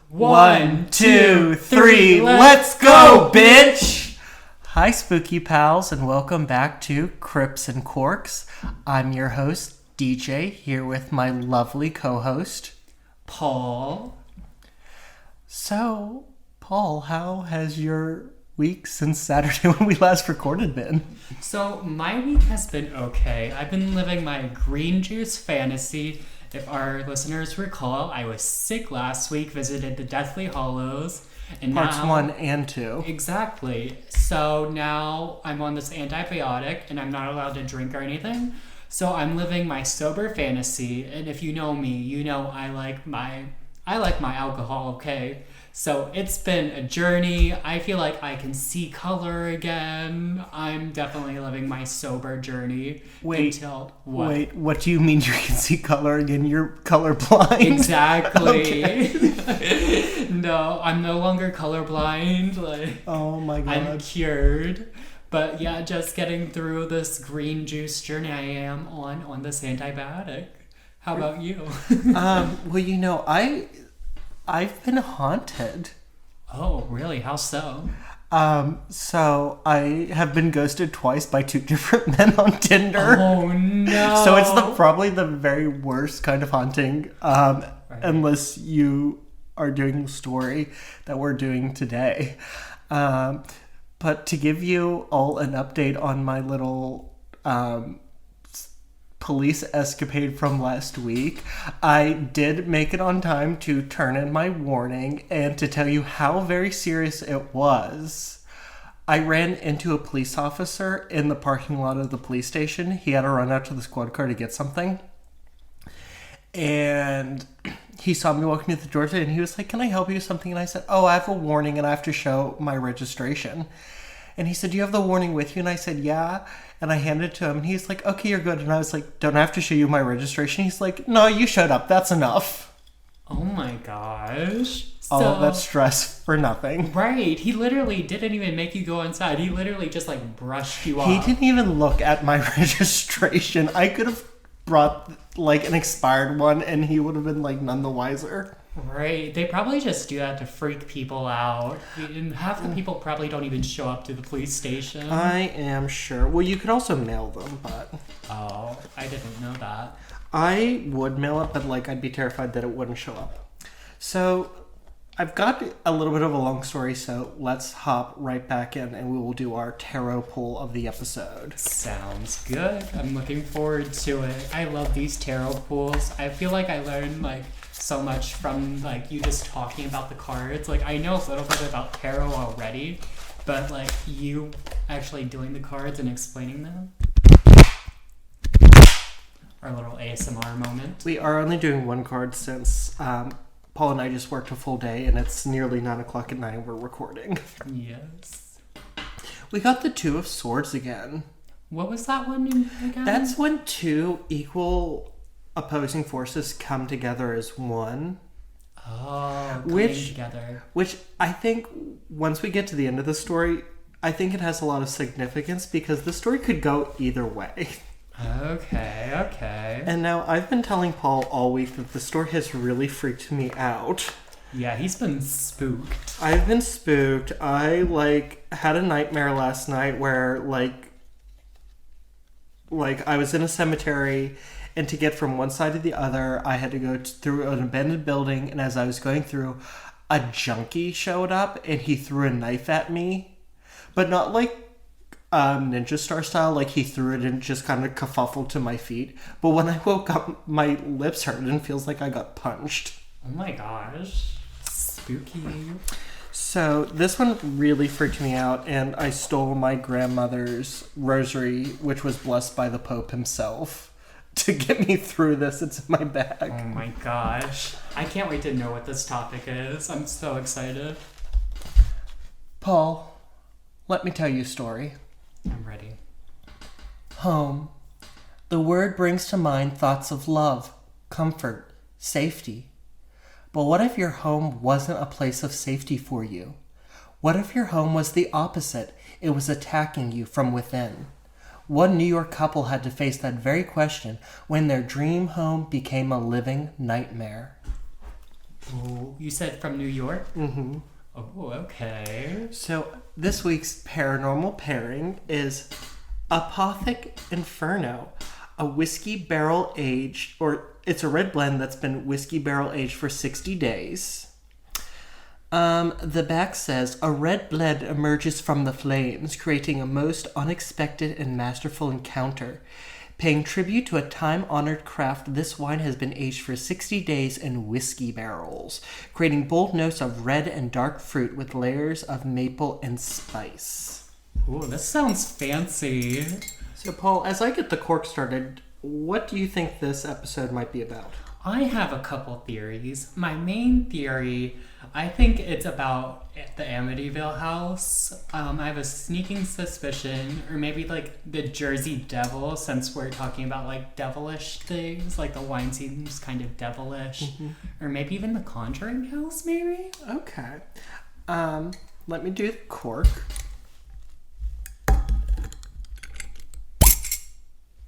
1, 2, 3, let's go, bitch! Hi, spooky pals, and welcome back to Crypts and Corks. I'm your host, DJ, here with my lovely co-host, Paul. So, Paul, how has your week since Saturday when we last recorded been? So, my week has been okay. I've been living my green juice fantasy. If our listeners recall, I was sick last week, visited the Deathly Hallows. And Parts now, 1 and 2. Exactly. So now I'm on this antibiotic and I'm not allowed to drink or anything. So I'm living my sober fantasy. And if you know me, you know I like my alcohol, okay? So it's been a journey. I feel like I can see color again. I'm definitely living my sober journey. Wait, what do you mean you can see color again? You're colorblind? Exactly. Okay. No, I'm no longer colorblind. Oh my god. I'm cured. But yeah, just getting through this green juice journey I am on this antibiotic. How about you? Well, you know, I've been haunted. Oh, really? How so? So I have been ghosted twice by 2 different men on Tinder. Oh no! So it's probably the very worst kind of haunting, right. Unless you are doing the story that we're doing today. But to give you all an update on my little police escapade from last week, I did make it on time to turn in my warning, and to tell you how very serious it was, I ran into a police officer in the parking lot of the police station. He had to run out to the squad car to get something, and he saw me walking to the door and he was like, "Can I help you with something?" And I said, "Oh, I have a warning and I have to show my registration." And he said, "Do you have the warning with you?" And I said, "Yeah." And I handed it to him and he's like, "Okay, you're good." And I was like, "Don't I have to show you my registration?" He's like, "No, you showed up. That's enough." Oh my gosh. All of that stress for nothing. Right. He literally didn't even make you go inside. He literally just brushed you off. He didn't even look at my registration. I could have brought an expired one and he would have been none the wiser. Right. They probably just do that to freak people out. And half the people probably don't even show up to the police station. I am sure. Well, you could also mail them, but... Oh, I didn't know that. I would mail it, but I'd be terrified that it wouldn't show up. So, I've got a little bit of a long story, so let's hop right back in and we will do our tarot pull of the episode. Sounds good. I'm looking forward to it. I love these tarot pulls. I feel like I learned so much from you just talking about the cards. I know a little bit about tarot already, but you actually doing the cards and explaining them. Our little ASMR moment. We are only doing one card since Paul and I just worked a full day and it's nearly 9 o'clock at night. We're recording. Yes. We got the 2 of Swords again. What was that one again? That's when 2 equal opposing forces come together as one. Oh, coming together. Which I think once we get to the end of the story, I think it has a lot of significance because the story could go either way. Okay. And now I've been telling Paul all week that the story has really freaked me out. Yeah, he's been spooked. I've been spooked. I had a nightmare last night where I was in a cemetery, and to get from one side to the other, I had to go through an abandoned building, and as I was going through, a junkie showed up, and he threw a knife at me. But not Ninja Star style, he threw it and just kind of kerfuffled to my feet. But when I woke up, my lips hurt and feels like I got punched. Oh my gosh. Spooky. So this one really freaked me out, and I stole my grandmother's rosary, which was blessed by the Pope himself, to get me through this. It's in my bag. Oh my gosh. I can't wait to know what this topic is. I'm so excited. Paul, let me tell you a story. I'm ready. Home. The word brings to mind thoughts of love, comfort, safety. But what if your home wasn't a place of safety for you? What if your home was the opposite? It was attacking you from within. One New York couple had to face that very question when their dream home became a living nightmare. Oh, you said from New York? Mm-hmm. Oh, okay. So this week's paranormal pairing is Apothic Inferno, a whiskey barrel aged, or it's a red blend that's been whiskey barrel aged for 60 days. The back says, a red blend emerges from the flames, creating a most unexpected and masterful encounter. Paying tribute to a time-honored craft, this wine has been aged for 60 days in whiskey barrels, creating bold notes of red and dark fruit with layers of maple and spice. Ooh, this sounds fancy. So, Paul, as I get the cork started, what do you think this episode might be about? I have a couple theories. My main theory, I think it's about the Amityville house. I have a sneaking suspicion, or maybe like the Jersey Devil, since we're talking about like devilish things, like the wine seems kind of devilish. Mm-hmm. Or maybe even the Conjuring house, maybe? Okay. Let me do the cork.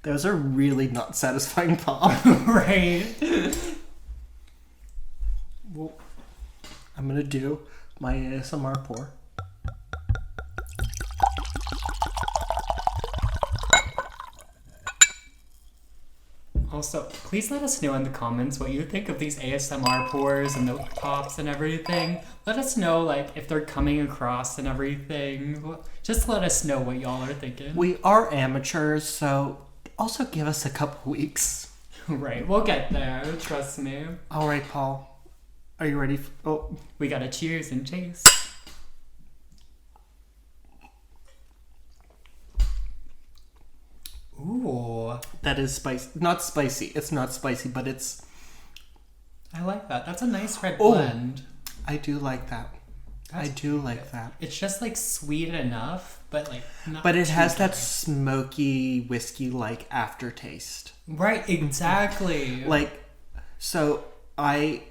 Those are really not satisfying, Paul. Right. Well, I'm going to do my ASMR pour. Also, please let us know in the comments what you think of these ASMR pours and the pops and everything. Let us know, like, if they're coming across and everything. Just let us know what y'all are thinking. We are amateurs, so also give us a couple weeks. Right, we'll get there. Trust me. All right, Paul. Are you ready? We gotta cheers and chase. Ooh. That is spicy. Not spicy. It's not spicy, but it's... I like that. That's a nice red blend. I do like that. I do like that. It's just like sweet enough, but like not. But it has dark. that smoky whiskey-like aftertaste. Right, exactly. Like, so I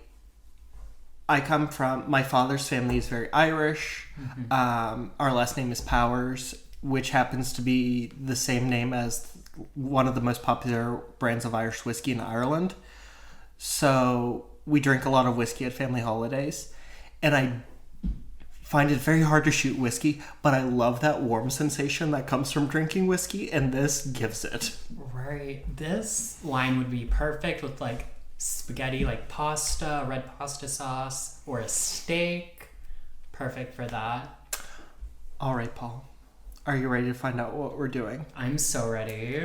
come from, my father's family is very Irish. Mm-hmm. Our last name is Powers, which happens to be the same name as one of the most popular brands of Irish whiskey in Ireland. So we drink a lot of whiskey at family holidays. And I find it very hard to shoot whiskey, but I love that warm sensation that comes from drinking whiskey, and this gives it. Right. This wine would be perfect with like spaghetti, like pasta, red pasta sauce, or a steak. Perfect for that. All right, Paul. Are you ready to find out what we're doing? I'm so ready.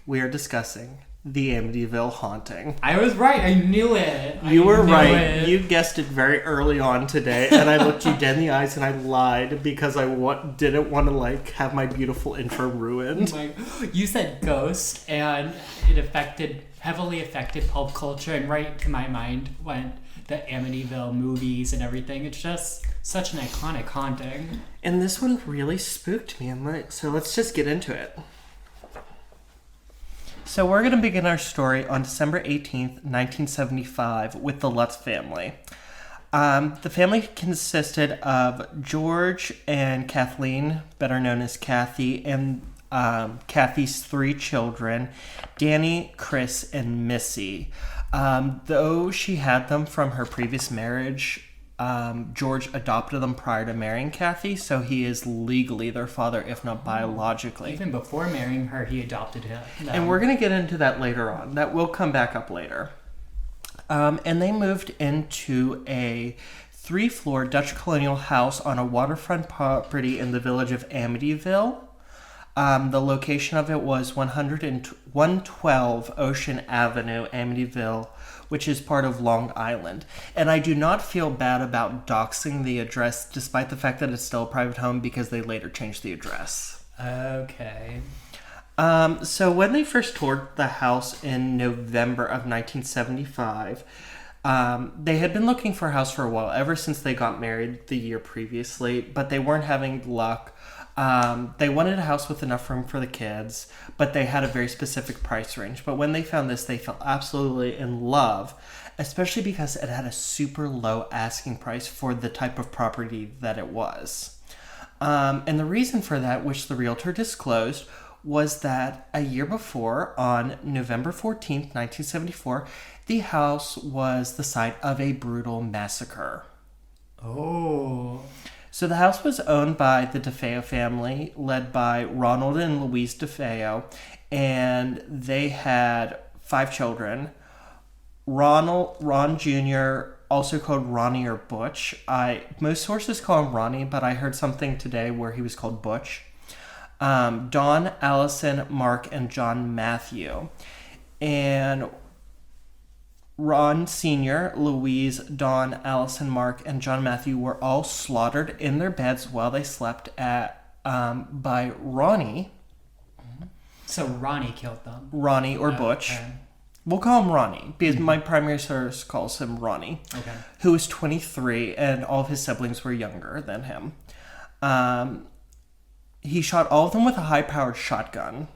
We are discussing the Amityville Haunting. I was right. I knew it. You were right. You guessed it very early on today, and I looked you dead in the eyes and I lied because I didn't want to like have my beautiful intro ruined. You said ghost, and it heavily affected pulp culture, and right to my mind went the Amityville movies and everything. It's just such an iconic haunting. And this one really spooked me. So let's just get into it. So we're going to begin our story on December 18th, 1975 with the Lutz family. The family consisted of George and Kathleen, better known as Kathy, and Kathy's 3 children, Danny, Chris, and Missy. Though she had them from her previous marriage, George adopted them prior to marrying Kathy, so he is legally their father, if not biologically. Even before marrying her, he adopted him. And we're going to get into that later on. That will come back up later. And they moved into a 3-floor Dutch colonial house on a waterfront property in the village of Amityville. The location of it was 112 Ocean Avenue, Amityville, which is part of Long Island. And I do not feel bad about doxing the address, despite the fact that it's still a private home, because they later changed the address. Okay. So when they first toured the house in November of 1975, they had been looking for a house for a while, ever since they got married the year previously, but they weren't having luck. They wanted a house with enough room for the kids, but they had a very specific price range. But when they found this, they fell absolutely in love, especially because it had a super low asking price for the type of property that it was. And the reason for that, which the realtor disclosed, was that a year before, on November 14th, 1974, the house was the site of a brutal massacre. Oh. So the house was owned by the DeFeo family, led by Ronald and Louise DeFeo, and they had 5 children. Ron Jr., also called Ronnie or Butch. Most sources call him Ronnie, but I heard something today where he was called Butch. Don, Allison, Mark, and John Matthew. And Ron Sr., Louise, Don, Allison, Mark, and John Matthew were all slaughtered in their beds while they slept by Ronnie. So Ronnie killed them. Ronnie or Butch. Okay. We'll call him Ronnie because my primary source calls him Ronnie. Okay. Who was 23, and all of his siblings were younger than him. He shot all of them with a high-powered shotgun.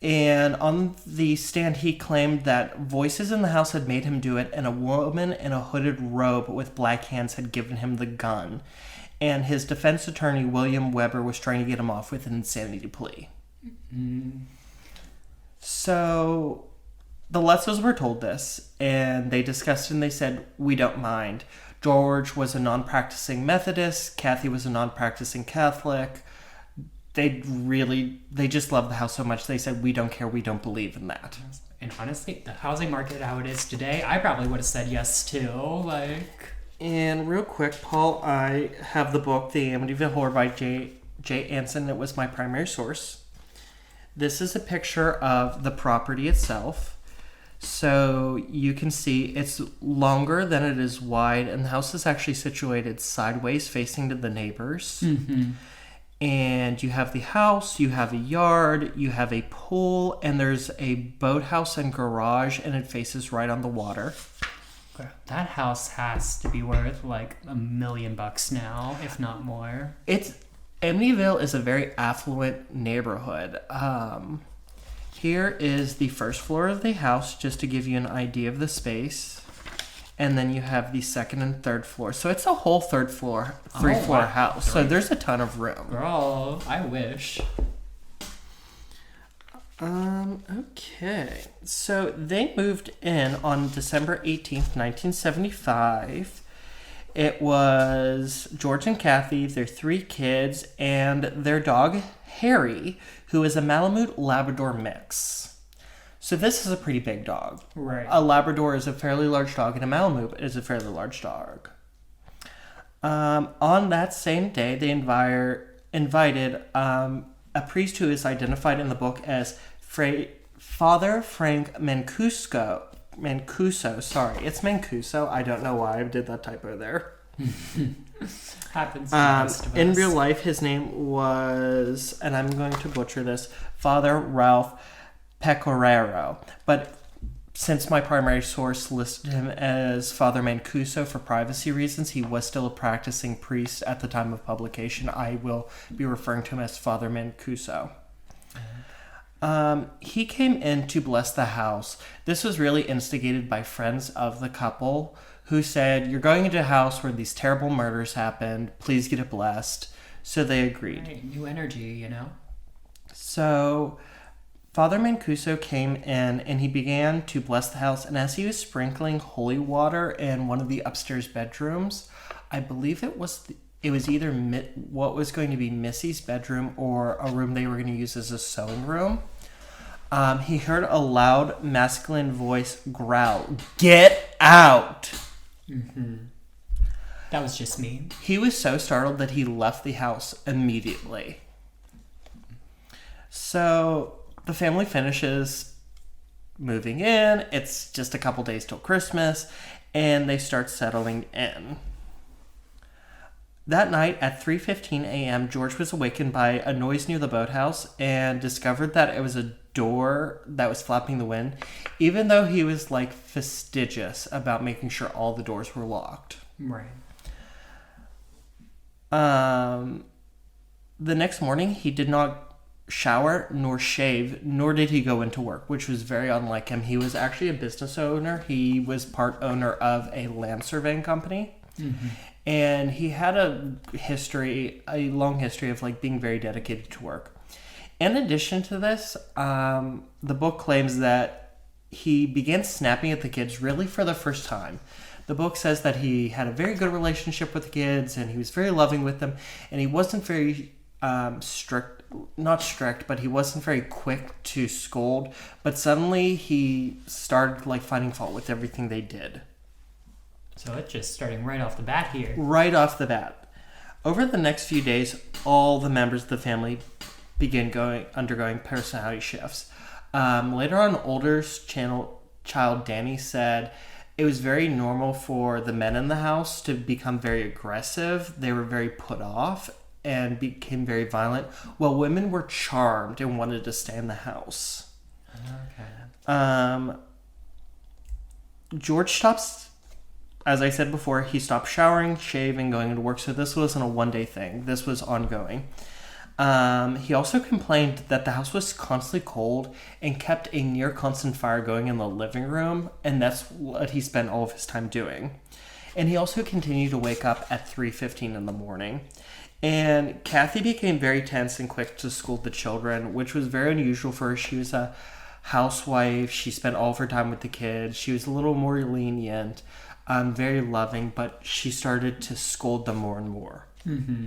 And on the stand, he claimed that voices in the house had made him do it, and a woman in a hooded robe with black hands had given him the gun. And his defense attorney, William Weber, was trying to get him off with an insanity plea. Mm. So the Lutzos were told this, and they discussed it, and they said, we don't mind. George was a non-practicing Methodist. Kathy was a non-practicing Catholic. They just loved the house so much, they said, we don't care, we don't believe in that. And honestly, the housing market how it is today, I probably would have said yes too. And real quick, Paul, I have the book, The Amityville Horror by J. Anson. It was my primary source. This is a picture of the property itself. So you can see it's longer than it is wide, and the house is actually situated sideways facing to the neighbors. Mm-hmm. And you have the house, you have a yard, you have a pool, and there's a boathouse and garage, and it faces right on the water. That house has to be worth $1 million now, if not more. Amityville is a very affluent neighborhood. Here is the first floor of the house, just to give you an idea of the space. And then you have the second and third floor. So it's a whole three-floor house. So there's a ton of room. Girl, I wish. Okay. So they moved in on December 18th, 1975. It was George and Kathy, their 3 kids, and their dog, Harry, who is a Malamute Labrador mix. So this is a pretty big dog. Right. A Labrador is a fairly large dog, and a Malamute is a fairly large dog. On that same day, they invited a priest who is identified in the book as Father Frank Mancuso. Sorry, it's Mancuso. I don't know why I did that typo there. Happens to most of us. In real life, his name was, and I'm going to butcher this, Father Ralph Pecoraro. But since my primary source listed him as Father Mancuso for privacy reasons, he was still a practicing priest at the time of publication. I will be referring to him as Father Mancuso. He came in to bless the house. This was really instigated by friends of the couple who said, you're going into a house where these terrible murders happened. Please get it blessed. So they agreed. Right, new energy, So Father Mancuso came in and he began to bless the house. And as he was sprinkling holy water in one of the upstairs bedrooms, I believe it was either what was going to be Missy's bedroom or a room they were going to use as a sewing room. He heard a loud masculine voice growl, "Get out!" Mm-hmm. That was just me. He was so startled that he left the house immediately. So the family finishes moving in. It's just a couple days till Christmas, and they start settling in. That night at 3:15 a.m., George was awakened by a noise near the boathouse and discovered that it was a door that was flapping the wind, even though he was fastidious about making sure all the doors were locked. Right. The next morning, he did not shower nor shave, nor did he go into work, which was very unlike him. He was actually a business owner. He was part owner of a land surveying company. Mm-hmm. And he had a long history of being very dedicated to work. In addition to this, the book claims that he began snapping at the kids really for the first time. The book says that he had a very good relationship with the kids and he was very loving with them, and he wasn't very strict, not strict, but he wasn't very quick to scold, but suddenly he started like finding fault with everything they did. So it's just starting right off the bat here. Right off the bat. Over the next few days, all the members of the family began undergoing personality shifts. Later on, older child Danny said it was very normal for the men in the house to become very aggressive. They were very put off and became very violent, while women were charmed and wanted to stay in the house. Okay. George stops, as I said before, he stopped showering, shaving, going into work, so this wasn't a one-day thing. This was ongoing. He also complained that the house was constantly cold and kept a near constant fire going in the living room, and that's what he spent all of his time doing. And he also continued to wake up at 3:15 in the morning. And Kathy became very tense and quick to scold the children, which was very unusual for her. She was a housewife. She spent all of her time with the kids. She was a little more lenient, very loving, but she started to scold them more and more. Mm-hmm.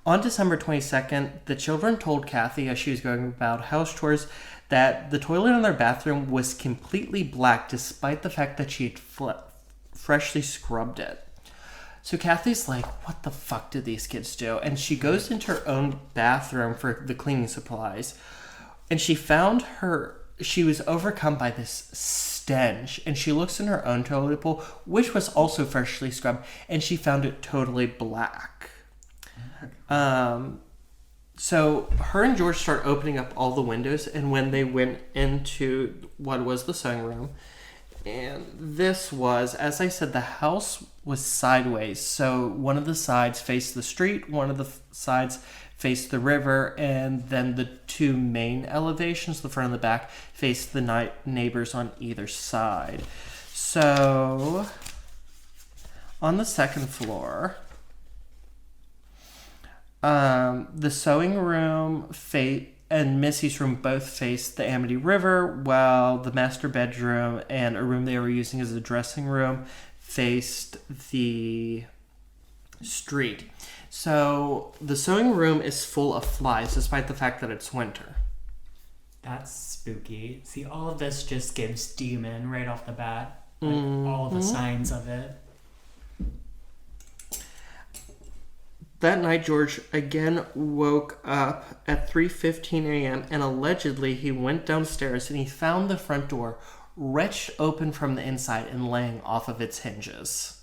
On December 22nd, the children told Kathy as she was going about house chores that the toilet in their bathroom was completely black despite the fact that she had freshly scrubbed it. So Kathy's like, what the fuck did these kids do? And she goes into her own bathroom for the cleaning supplies, and she was overcome by this stench, and she looks in her own toilet bowl, which was also freshly scrubbed, and she found it totally black. So her and George start opening up all the windows, and when they went into what was the sewing room, and this was, as I said, the house was sideways. So one of the sides faced the street, one of the sides faced the river, and then the two main elevations, the front and the back, faced the neighbors on either side. So on the second floor, the sewing room and Missy's room both faced the Amity River, while the master bedroom and a room they were using as a dressing room faced the street. So the sewing room is full of flies, despite the fact that it's winter. That's spooky. See, all of this just gives demon right off the bat. Like, all of the signs of it. That night, George again woke up at 3:15 a.m. and allegedly he went downstairs and he found the front door wrenched open from the inside and laying off of its hinges.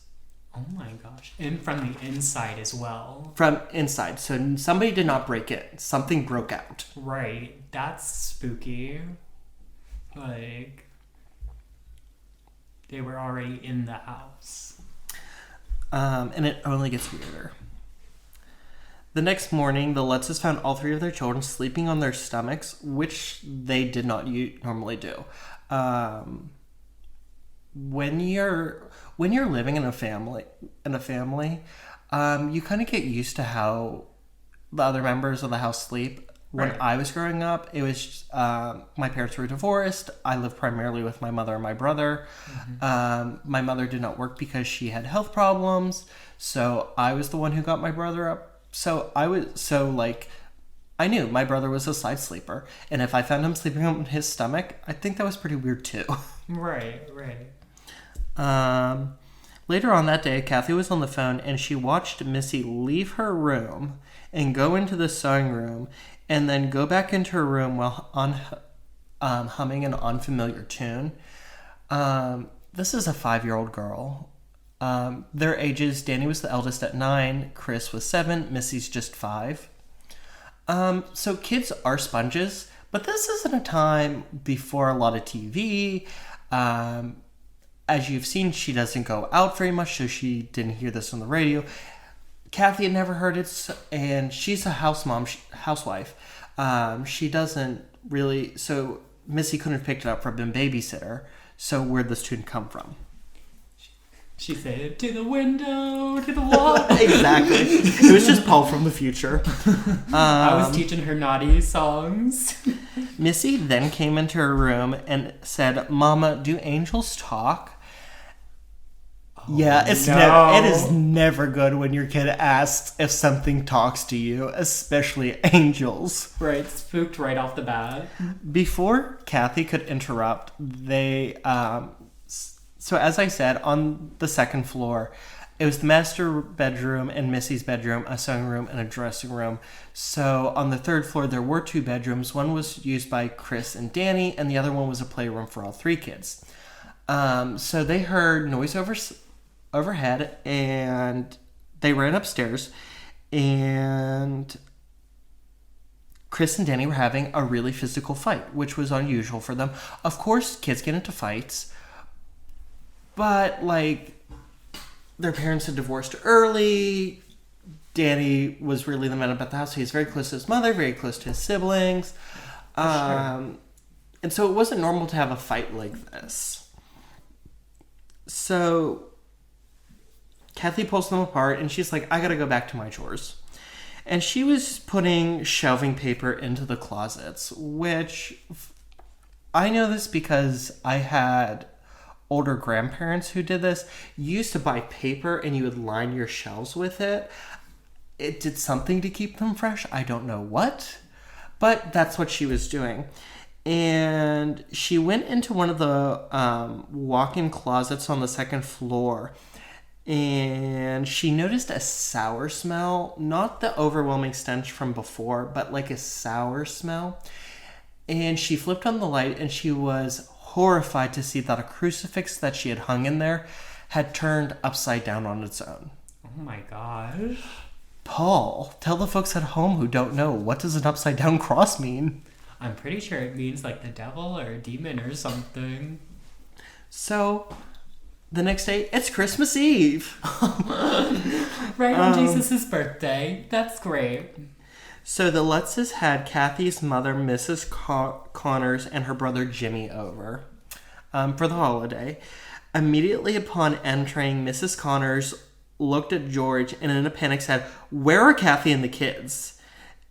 Oh my gosh. And from the inside as well. From inside. So somebody did not break it. Something broke out. Right. That's spooky. Like, they were already in the house. And it only gets weirder. The next morning, the Lutzes found all three of their children sleeping on their stomachs, which they did not normally do. When you're living in a family, you kind of get used to how the other members of the house sleep. When I was growing up, it was my parents were divorced. I lived primarily with my mother and my brother. Mm-hmm. My mother did not work because she had health problems, so I was the one who got my brother up. I knew my brother was a side sleeper, and if I found him sleeping on his stomach, I think that was pretty weird too. Right. Later on that day, Kathy was on the phone, and she watched Missy leave her room and go into the sewing room, and then go back into her room while humming an unfamiliar tune. This is a 5-year-old girl. Their ages, Danny was the eldest at 9, Chris was 7, Missy's just 5. So kids are sponges, but this isn't a time before a lot of TV. As you've seen, she doesn't go out very much, so she didn't hear this on the radio. Kathy had never heard it, and she's a housewife. She doesn't really, so Missy couldn't have picked it up from a babysitter. So where'd this tune come from? She said, to the window, to the wall. Exactly. It was just Paul from the future. I was teaching her naughty songs. Missy then came into her room and said, Mama, do angels talk? Yeah, it is never good when your kid asks if something talks to you, especially angels. Right, spooked right off the bat. Before Kathy could interrupt, so as I said, on the second floor, it was the master bedroom and Missy's bedroom, a sewing room, and a dressing room. So on the third floor, there were 2 bedrooms. One was used by Chris and Danny, and the other one was a playroom for all 3 kids. So they heard noise overhead, and they ran upstairs, and Chris and Danny were having a really physical fight, which was unusual for them. Of course, kids get into fights, but, like, their parents had divorced early. Danny was really the man about the house. He was very close to his mother, very close to his siblings. Sure. And so it wasn't normal to have a fight like this. So Kathy pulls them apart, and she's like, I gotta go back to my chores. And she was putting shelving paper into the closets, which I know this because I had older grandparents who did this. You used to buy paper and you would line your shelves with it. It did something to keep them fresh. I don't know what, but that's what she was doing. And she went into one of the walk-in closets on the second floor, and she noticed a sour smell, not the overwhelming stench from before, but like a sour smell. And she flipped on the light, and she was horrified to see that a crucifix that she had hung in there had turned upside down on its own. Oh my gosh. Paul, tell the folks at home who don't know, what does an upside down cross mean? I'm pretty sure it means like the devil or a demon or something. So, the next day, it's Christmas Eve. Right on Jesus' birthday. That's great. So the Lutzes had Kathy's mother, Mrs. Connors, and her brother Jimmy over for the holiday. Immediately upon entering, Mrs. Connors looked at George and in a panic said, "Where are Kathy and the kids?"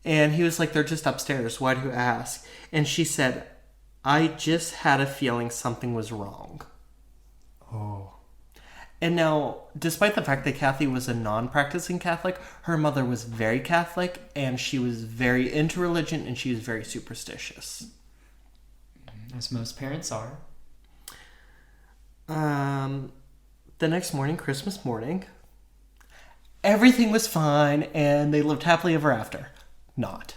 And he was like, "They're just upstairs. Why do you ask?" And she said, "I just had a feeling something was wrong." Oh. And now, despite the fact that Kathy was a non-practicing Catholic, her mother was very Catholic, and she was very into religion, and she was very superstitious. As most parents are. The next morning, Christmas morning, everything was fine, and they lived happily ever after. Not.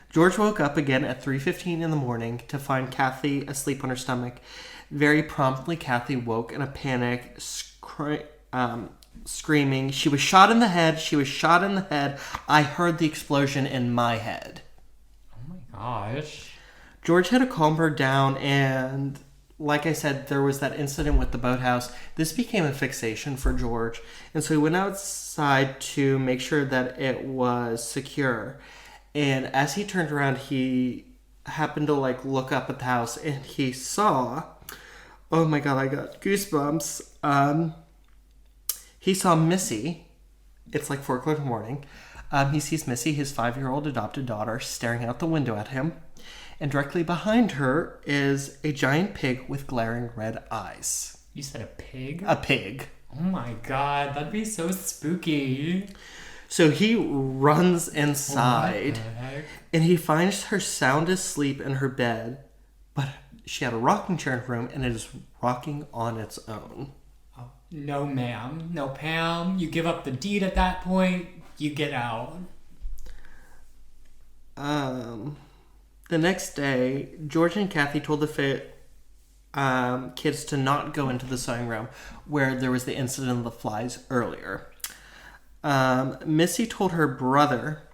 George woke up again at 3:15 in the morning to find Kathy asleep on her stomach. Very promptly, Kathy woke in a panic, screaming, "She was shot in the head! She was shot in the head! I heard the explosion in my head." Oh my gosh. George had to calm her down, and like I said, there was that incident with the boathouse. This became a fixation for George, and so he went outside to make sure that it was secure. And as he turned around, he happened to look up at the house, and he saw, oh my god, I got goosebumps. He saw Missy. It's like 4 o'clock in the morning. He sees Missy, his 5-year-old adopted daughter, staring out the window at him. And directly behind her is a giant pig with glaring red eyes. You said a pig? A pig. Oh my god, that'd be so spooky. So he runs inside, What the heck? and he finds her sound asleep in her bed, but she had a rocking chair in her room, and it is rocking on its own. Oh, no ma'am, no Pam. You give up the deed at that point, you get out. The next day, George and Kathy told the kids to not go into the sewing room where there was the incident of the flies earlier. Missy told her brother,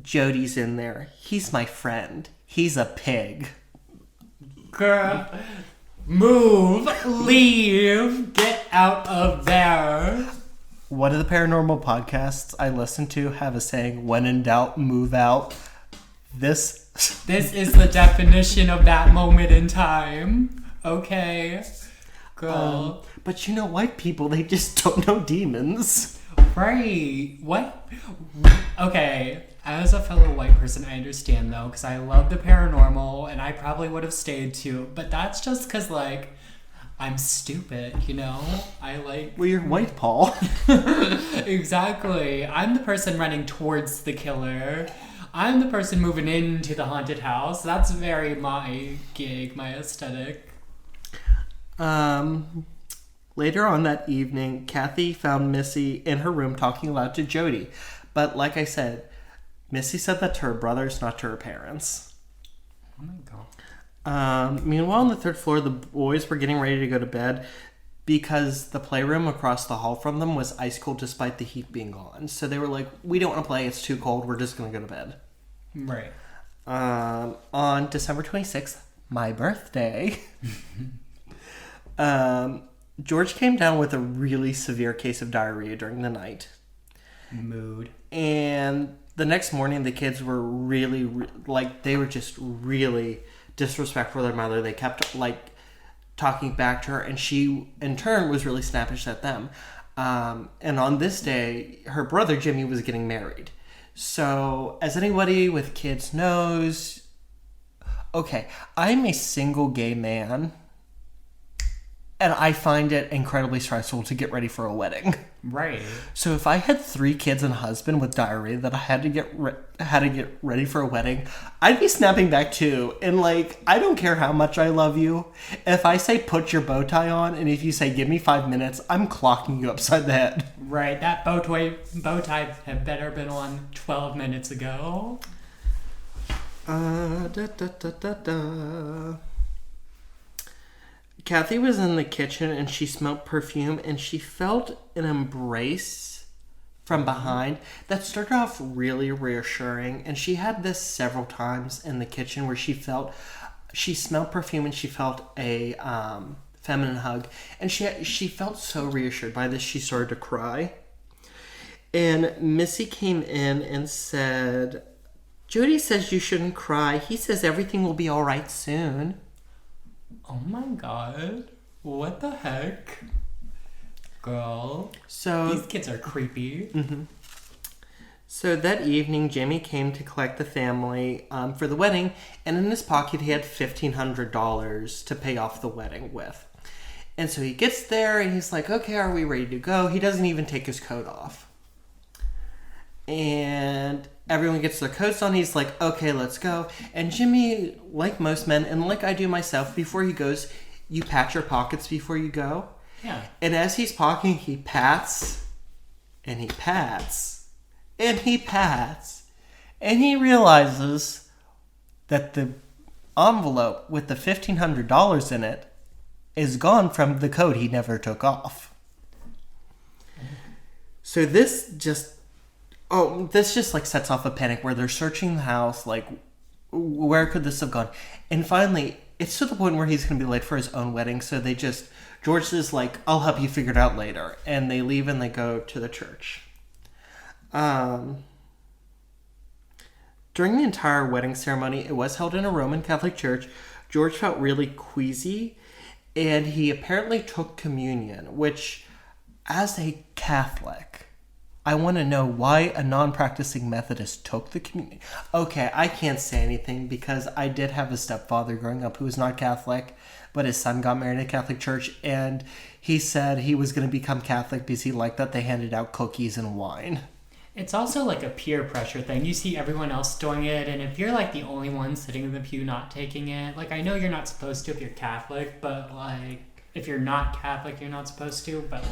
"Jody's in there. He's my friend. He's a pig." Girl, move, leave, get out of there. One of the paranormal podcasts I listen to have a saying, "When in doubt, move out." This is the definition of that moment in time. Okay. Girl. But you know, white people, they just don't know demons. Right. What? Okay. As a fellow white person, I understand though, because I love the paranormal and I probably would have stayed too. But that's just because, like, I'm stupid, you know? Well, you're white, Paul. Exactly. I'm the person running towards the killer. I'm the person moving into the haunted house. That's very my gig, my aesthetic. Later on that evening, Kathy found Missy in her room talking aloud to Jody. But like I said, Missy said that to her brothers, not to her parents. Oh my god. Meanwhile, on the third floor, the boys were getting ready to go to bed because the playroom across the hall from them was ice cold despite the heat being on. So they were like, we don't want to play, it's too cold, we're just going to go to bed. Right. On December 26th, my birthday, George came down with a really severe case of diarrhea during the night. Mood. And the next morning, the kids were really, they were just really disrespectful to their mother. They kept, talking back to her, and she, in turn, was really snappish at them. And on this day, her brother, Jimmy, was getting married. So, as anybody with kids knows, okay, I'm a single gay man, and I find it incredibly stressful to get ready for a wedding. Right. So if I had 3 kids and a husband with diarrhea that I had to get ready for a wedding, I'd be snapping back too. And I don't care how much I love you. If I say put your bow tie on, and if you say give me 5 minutes, I'm clocking you upside the head. Right. That bow tie had better been on 12 minutes ago. Kathy was in the kitchen and she smelled perfume and she felt an embrace from behind that started off really reassuring. And she had this several times in the kitchen where she smelled perfume and she felt a feminine hug. And she felt so reassured by this, she started to cry. And Missy came in and said, Jody says you shouldn't cry. He says everything will be all right soon. Oh my god. What the heck? Girl. So these kids are creepy. Mm-hmm. So that evening, Jimmy came to collect the family for the wedding, and in his pocket he had $1,500 to pay off the wedding with. And so he gets there and he's like, okay, are we ready to go? He doesn't even take his coat off. And everyone gets their coats on. He's like, okay, let's go. And Jimmy, like most men, and like I do myself, before he goes, you pat your pockets before you go. Yeah. And as he's packing, he pats, and he pats, and he pats. And he realizes that the envelope with the $1,500 in it is gone from the coat he never took off. So this just sets off a panic where they're searching the house, where could this have gone? And finally, it's to the point where he's going to be late for his own wedding, so George is like, I'll help you figure it out later. And they leave and they go to the church. During the entire wedding ceremony, it was held in a Roman Catholic church. George felt really queasy, and he apparently took communion, which, as a Catholic, I want to know why a non-practicing Methodist took the communion. Okay, I can't say anything because I did have a stepfather growing up who was not Catholic, but his son got married in a Catholic church, and he said he was going to become Catholic because he liked that they handed out cookies and wine. It's also like a peer pressure thing. You see everyone else doing it, and if you're the only one sitting in the pew not taking it, I know you're not supposed to if you're Catholic, but if you're not Catholic, you're not supposed to, but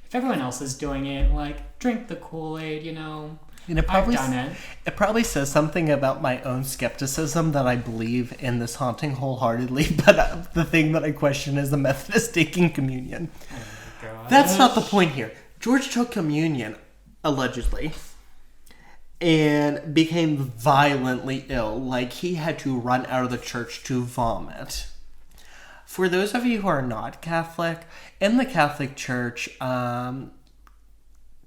if everyone else is doing it, drink the Kool-Aid, you know. And I've done it. It probably says something about my own skepticism that I believe in this haunting wholeheartedly, but the thing that I question is the Methodist taking communion. Oh my God. That's not the point here. George took communion, allegedly, and became violently ill. He had to run out of the church to vomit. For those of you who are not Catholic, in the Catholic Church,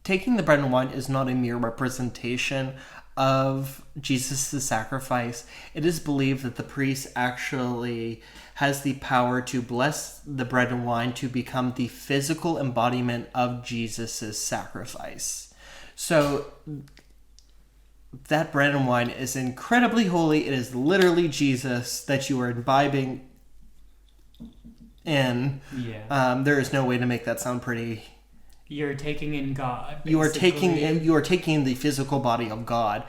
taking the bread and wine is not a mere representation of Jesus' sacrifice, it is believed that the priest actually has the power to bless the bread and wine to become the physical embodiment of Jesus' sacrifice. So that bread and wine is incredibly holy. It is literally Jesus that you are imbibing in. Yeah. There is no way to make that sound pretty. You're taking in God. Basically. You are taking the physical body of God.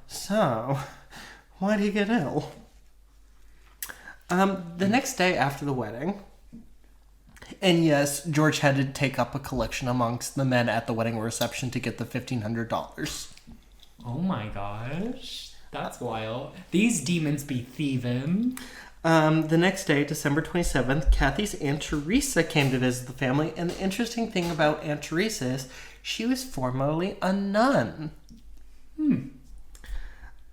So why do you get ill? The next day after the wedding, and yes, George had to take up a collection amongst the men at the wedding reception to get the $1,500. Oh my gosh. That's wild. These demons be thieving. The next day, December 27th, Kathy's Aunt Teresa came to visit the family, and the interesting thing about Aunt Teresa is she was formerly a nun.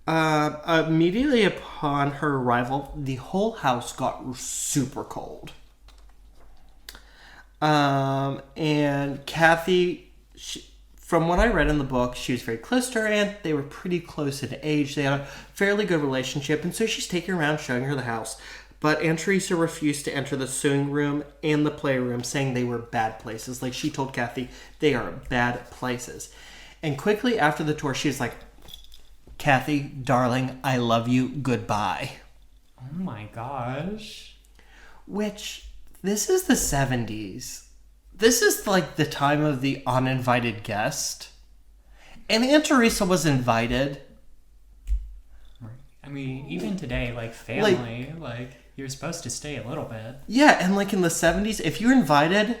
Immediately upon her arrival, the whole house got super cold. And Kathy, from what I read in the book, she was very close to her aunt. They were pretty close in age. They had a fairly good relationship, and so she's taking her around showing her the house. But Aunt Teresa refused to enter the sewing room and the playroom, saying they were bad places. Like, she told Kathy, they are bad places. And quickly after the tour, she was like, Kathy, darling, I love you, goodbye. Oh my gosh. Which, this is the 70s. This is like the time of the uninvited guest. And Aunt Teresa was invited. I mean, even today, like family, like you're supposed to stay a little bit. Yeah, and like in the 70s, if you're invited,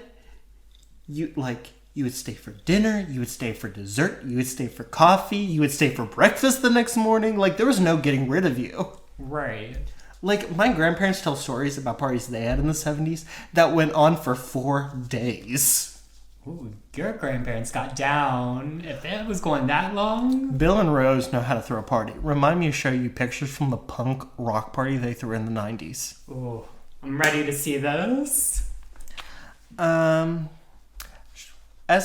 you would stay for dinner, you would stay for dessert, you would stay for coffee, you would stay for breakfast the next morning. Like, there was no getting rid of you. Right. Like, my grandparents tell stories about parties they had in the 70s that went on for 4 days. Ooh, your grandparents got down. If it was going that long. Bill and Rose know how to throw a party. Remind me to show you pictures from the punk rock party they threw in the 90s. Ooh, I'm ready to see this. As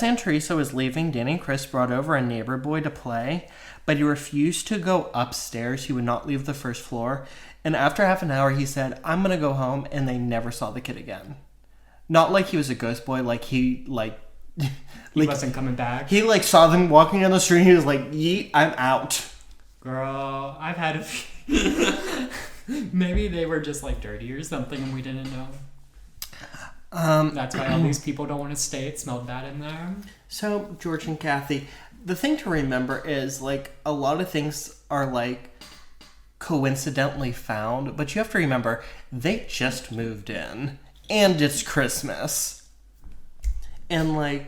Aunt Teresa was leaving, Danny and Chris brought over a neighbor boy to play, but he refused to go upstairs. He would not leave the first floor. And after half an hour, he said, I'm going to go home, and they never saw the kid again. Not like he was a ghost boy, like he wasn't coming back. He, saw them walking on the street, and he was like, yeet, I'm out. Girl, I've had a few... Maybe they were just, dirty or something, and we didn't know. That's why all these people don't want to stay. It smelled bad in there. So, George and Kathy, the thing to remember is, a lot of things are, coincidentally found, but you have to remember, they just moved in, and it's Christmas. And,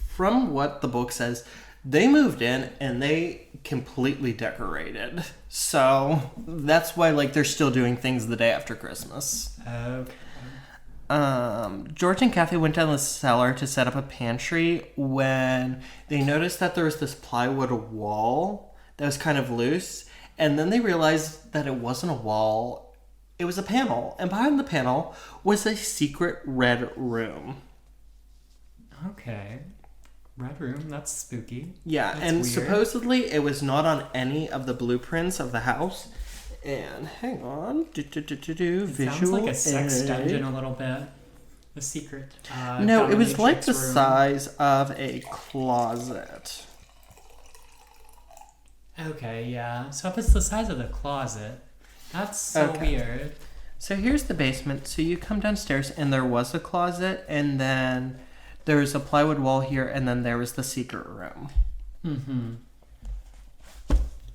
from what the book says, they moved in, and they completely decorated. So, that's why, they're still doing things the day after Christmas. Okay. George and Kathy went down the cellar to set up a pantry when they noticed that there was this plywood wall that was kind of loose, and then they realized that it wasn't a wall, it was a panel, and behind the panel was a secret red room. Okay. Red room, that's spooky. Yeah, that's and weird. Supposedly it was not on any of the blueprints of the house. And hang on, visual. Sounds like a sex dungeon a little bit. A secret. No, it was like the room. size of a closet. Okay, yeah. So if it's the size of the closet, that's so weird. So here's the basement. So you come downstairs, and there was a closet, and then there was a plywood wall here, and then there was the secret room. Mm-hmm.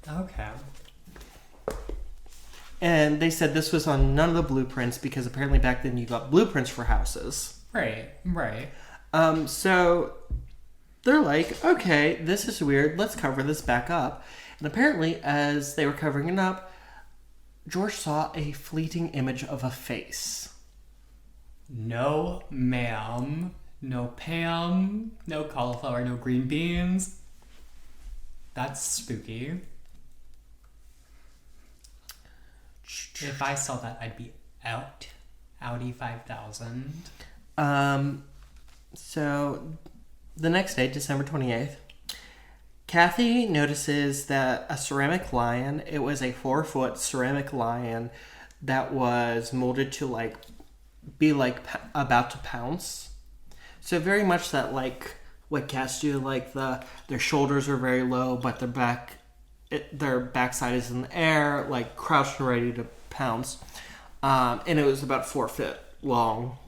Okay. And they said this was on none of the blueprints because apparently back then you got blueprints for houses. Right. So they're like, okay, this is weird. Let's cover this back up. And apparently, as they were covering it up, George saw a fleeting image of a face. No, ma'am. No Pam. No cauliflower. No green beans. That's spooky. If I saw that, I'd be out. Audi 5000. So the next day, December 28th, Kathy notices that a ceramic lion, it was a 4-foot ceramic lion that was molded to like be like about to pounce. So very much that like what cats do, like their shoulders are very low, but their backside is in the air, like crouched and ready to pounce. And it was about 4 feet long.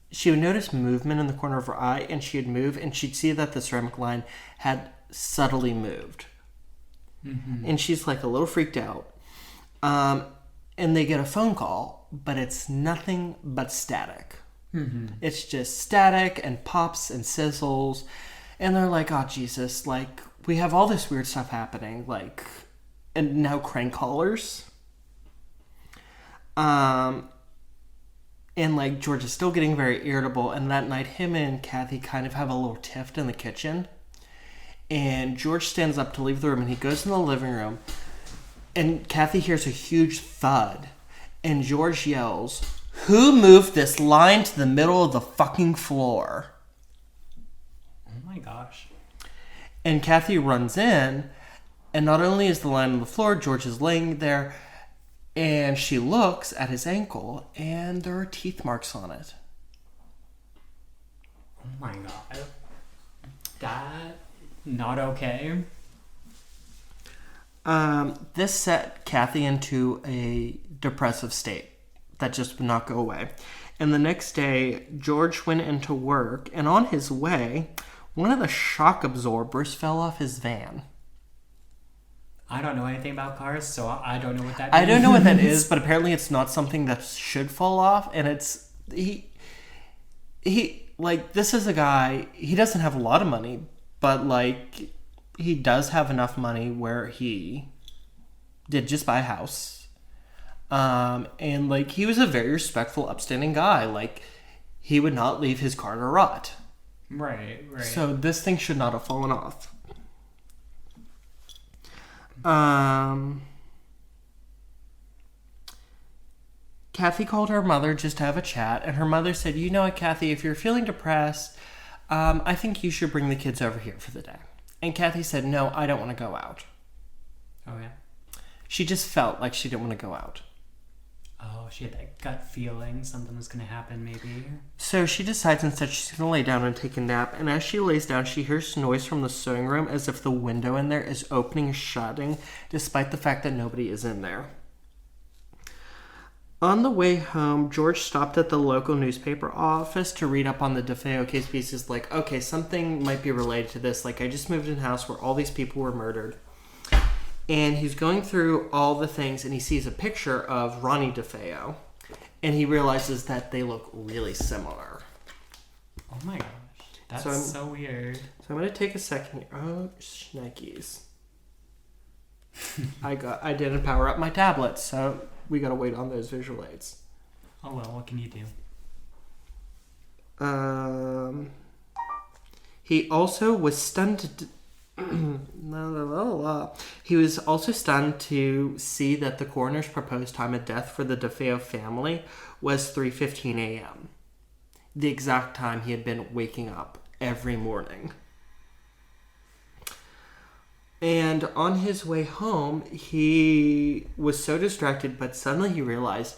She would notice movement in the corner of her eye, and she'd move, and she'd see that the ceramic line had subtly moved. Mm-hmm. And she's like a little freaked out. And they get a phone call, but it's nothing but static. Mm-hmm. It's just static and pops and sizzles. And they're like, oh, Jesus, like, we have all this weird stuff happening, like, and now crank callers. And, like, George is still getting very irritable. And that night, him and Kathy kind of have a little tiff in the kitchen. And George stands up to leave the room, and he goes in the living room. And Kathy hears a huge thud. And George yells, "Who moved this line to the middle of the fucking floor?" Oh my gosh. And Kathy runs in. And not only is the line on the floor, George is laying there. And she looks at his ankle, and there are teeth marks on it. Oh my god. That, not okay. This set Kathy into a depressive state that just would not go away. And the next day, George went into work, and on his way, one of the shock absorbers fell off his van. I don't know anything about cars, so I don't know what that means. I don't know what that is, but apparently it's not something that should fall off. And it's... He like, this is a guy... He doesn't have a lot of money, but, like, he does have enough money where he did just buy a house. And, like, he was a very respectful, upstanding guy. Like, he would not leave his car to rot. Right. So this thing should not have fallen off. Kathy called her mother just to have a chat, and her mother said, "You know what, Kathy, if you're feeling depressed, I think you should bring the kids over here for the day." And Kathy said, "No, I don't want to go out." Oh, yeah? She just felt like she didn't want to go out. Oh, she had that gut feeling something was going to happen, maybe. So she decides instead she's going to lay down and take a nap, and as she lays down, she hears noise from the sewing room as if the window in there is opening and shutting, despite the fact that nobody is in there. On the way home, George stopped at the local newspaper office to read up on the DeFeo case pieces, like, okay, something might be related to this. Like, I just moved in a house where all these people were murdered. And he's going through all the things, and he sees a picture of Ronnie DeFeo. And he realizes that they look really similar. Oh my gosh. That's so weird. So I'm going to take a second here. Oh, shnikes. I didn't power up my tablet, so we got to wait on those visual aids. Oh well, what can you do? He also was stunned He was also stunned to see that the coroner's proposed time of death for the DeFeo family was 3:15 a.m. The exact time he had been waking up every morning. And on his way home, he was so distracted, but suddenly he realized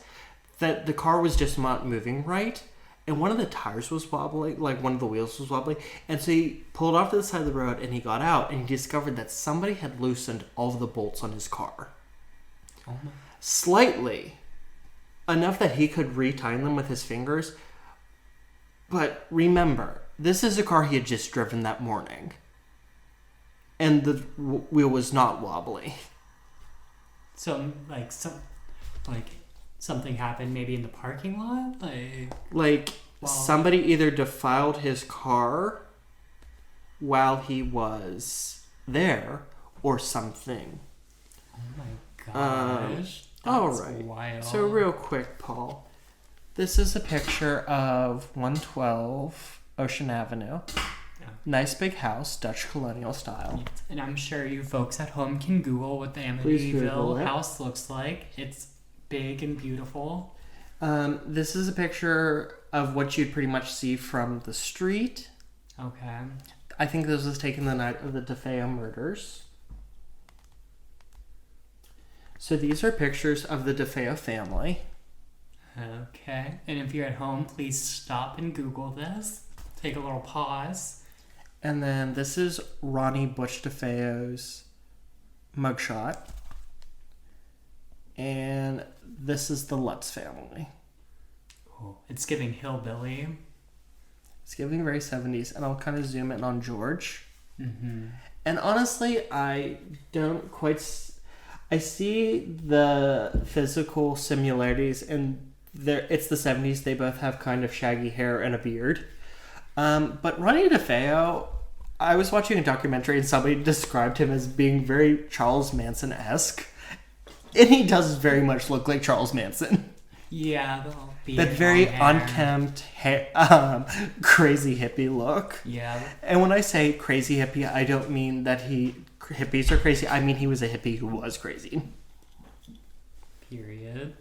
that the car was just not moving right. And one of the tires was wobbling, like one of the wheels was wobbling. And so he pulled off to the side of the road and he got out and he discovered that somebody had loosened all of the bolts on his car. Oh my. Slightly. Enough that he could retie them with his fingers. But remember, this is a car he had just driven that morning. And the wheel was not wobbly. So, something happened maybe in the parking lot? Somebody either defiled his car while he was there or something. Oh my gosh. All right. Wild. So real quick, Paul. This is a picture of 112 Ocean Avenue. Yeah. Nice big house, Dutch colonial style. And I'm sure you folks at home can Google what the Amityville house looks like. It's big and beautiful. This is a picture of what you'd pretty much see from the street. Okay. I think this was taken the night of the DeFeo murders. So these are pictures of the DeFeo family. Okay. And if you're at home, please stop and Google this. Take a little pause. And then this is Ronnie Butch DeFeo's mugshot. And this is the Lutz family. Oh, it's giving hillbilly. It's giving very 70s. And I'll kind of zoom in on George. Mm-hmm. And honestly, I don't quite... I see the physical similarities, and it's the 70s. They both have kind of shaggy hair and a beard. But Ronnie DeFeo, I was watching a documentary and somebody described him as being very Charles Manson-esque. And he does very much look like Charles Manson. Yeah, the whole beard. That very unkempt, crazy hippie look. Yeah. And when I say crazy hippie, I don't mean that hippies are crazy. I mean he was a hippie who was crazy. Period.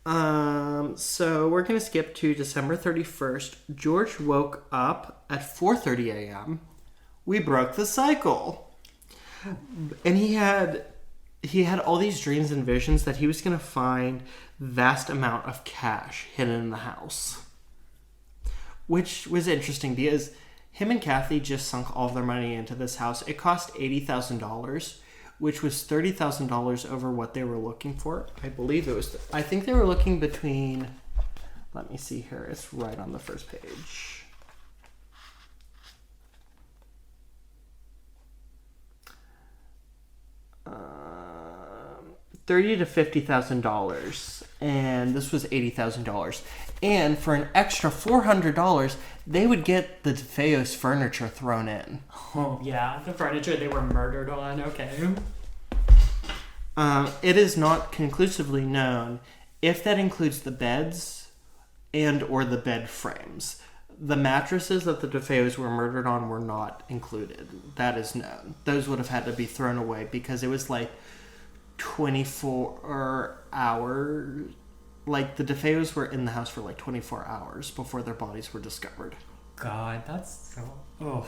So we're going to skip to December 31st. George woke up at 4:30 a.m. We broke the cycle. And he had all these dreams and visions that he was going to find vast amount of cash hidden in the house. Which was interesting because him and Kathy just sunk all of their money into this house. It cost $80,000, which was $30,000 over what they were looking for. I believe it was... I think they were looking between... Let me see here. It's right on the first page. $30,000 to $50,000, and this was $80,000. And for an extra $400, they would get the DeFeo's furniture thrown in. Oh yeah, the furniture they were murdered on. Okay. It is not conclusively known if that includes the beds and or the bed frames. The mattresses that the DeFeos were murdered on were not included. That is known. Those would have had to be thrown away because it was like 24 hours. Like the DeFeos were in the house for like 24 hours before their bodies were discovered. God, that's so... Oh,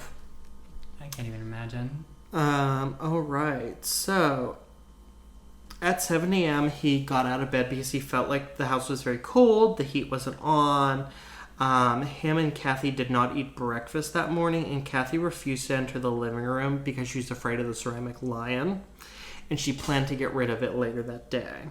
I can't even imagine. Alright, so at 7 a.m. he got out of bed because he felt like the house was very cold, the heat wasn't on. Him and Kathy did not eat breakfast that morning, and Kathy refused to enter the living room because she was afraid of the ceramic lion, and she planned to get rid of it later that day.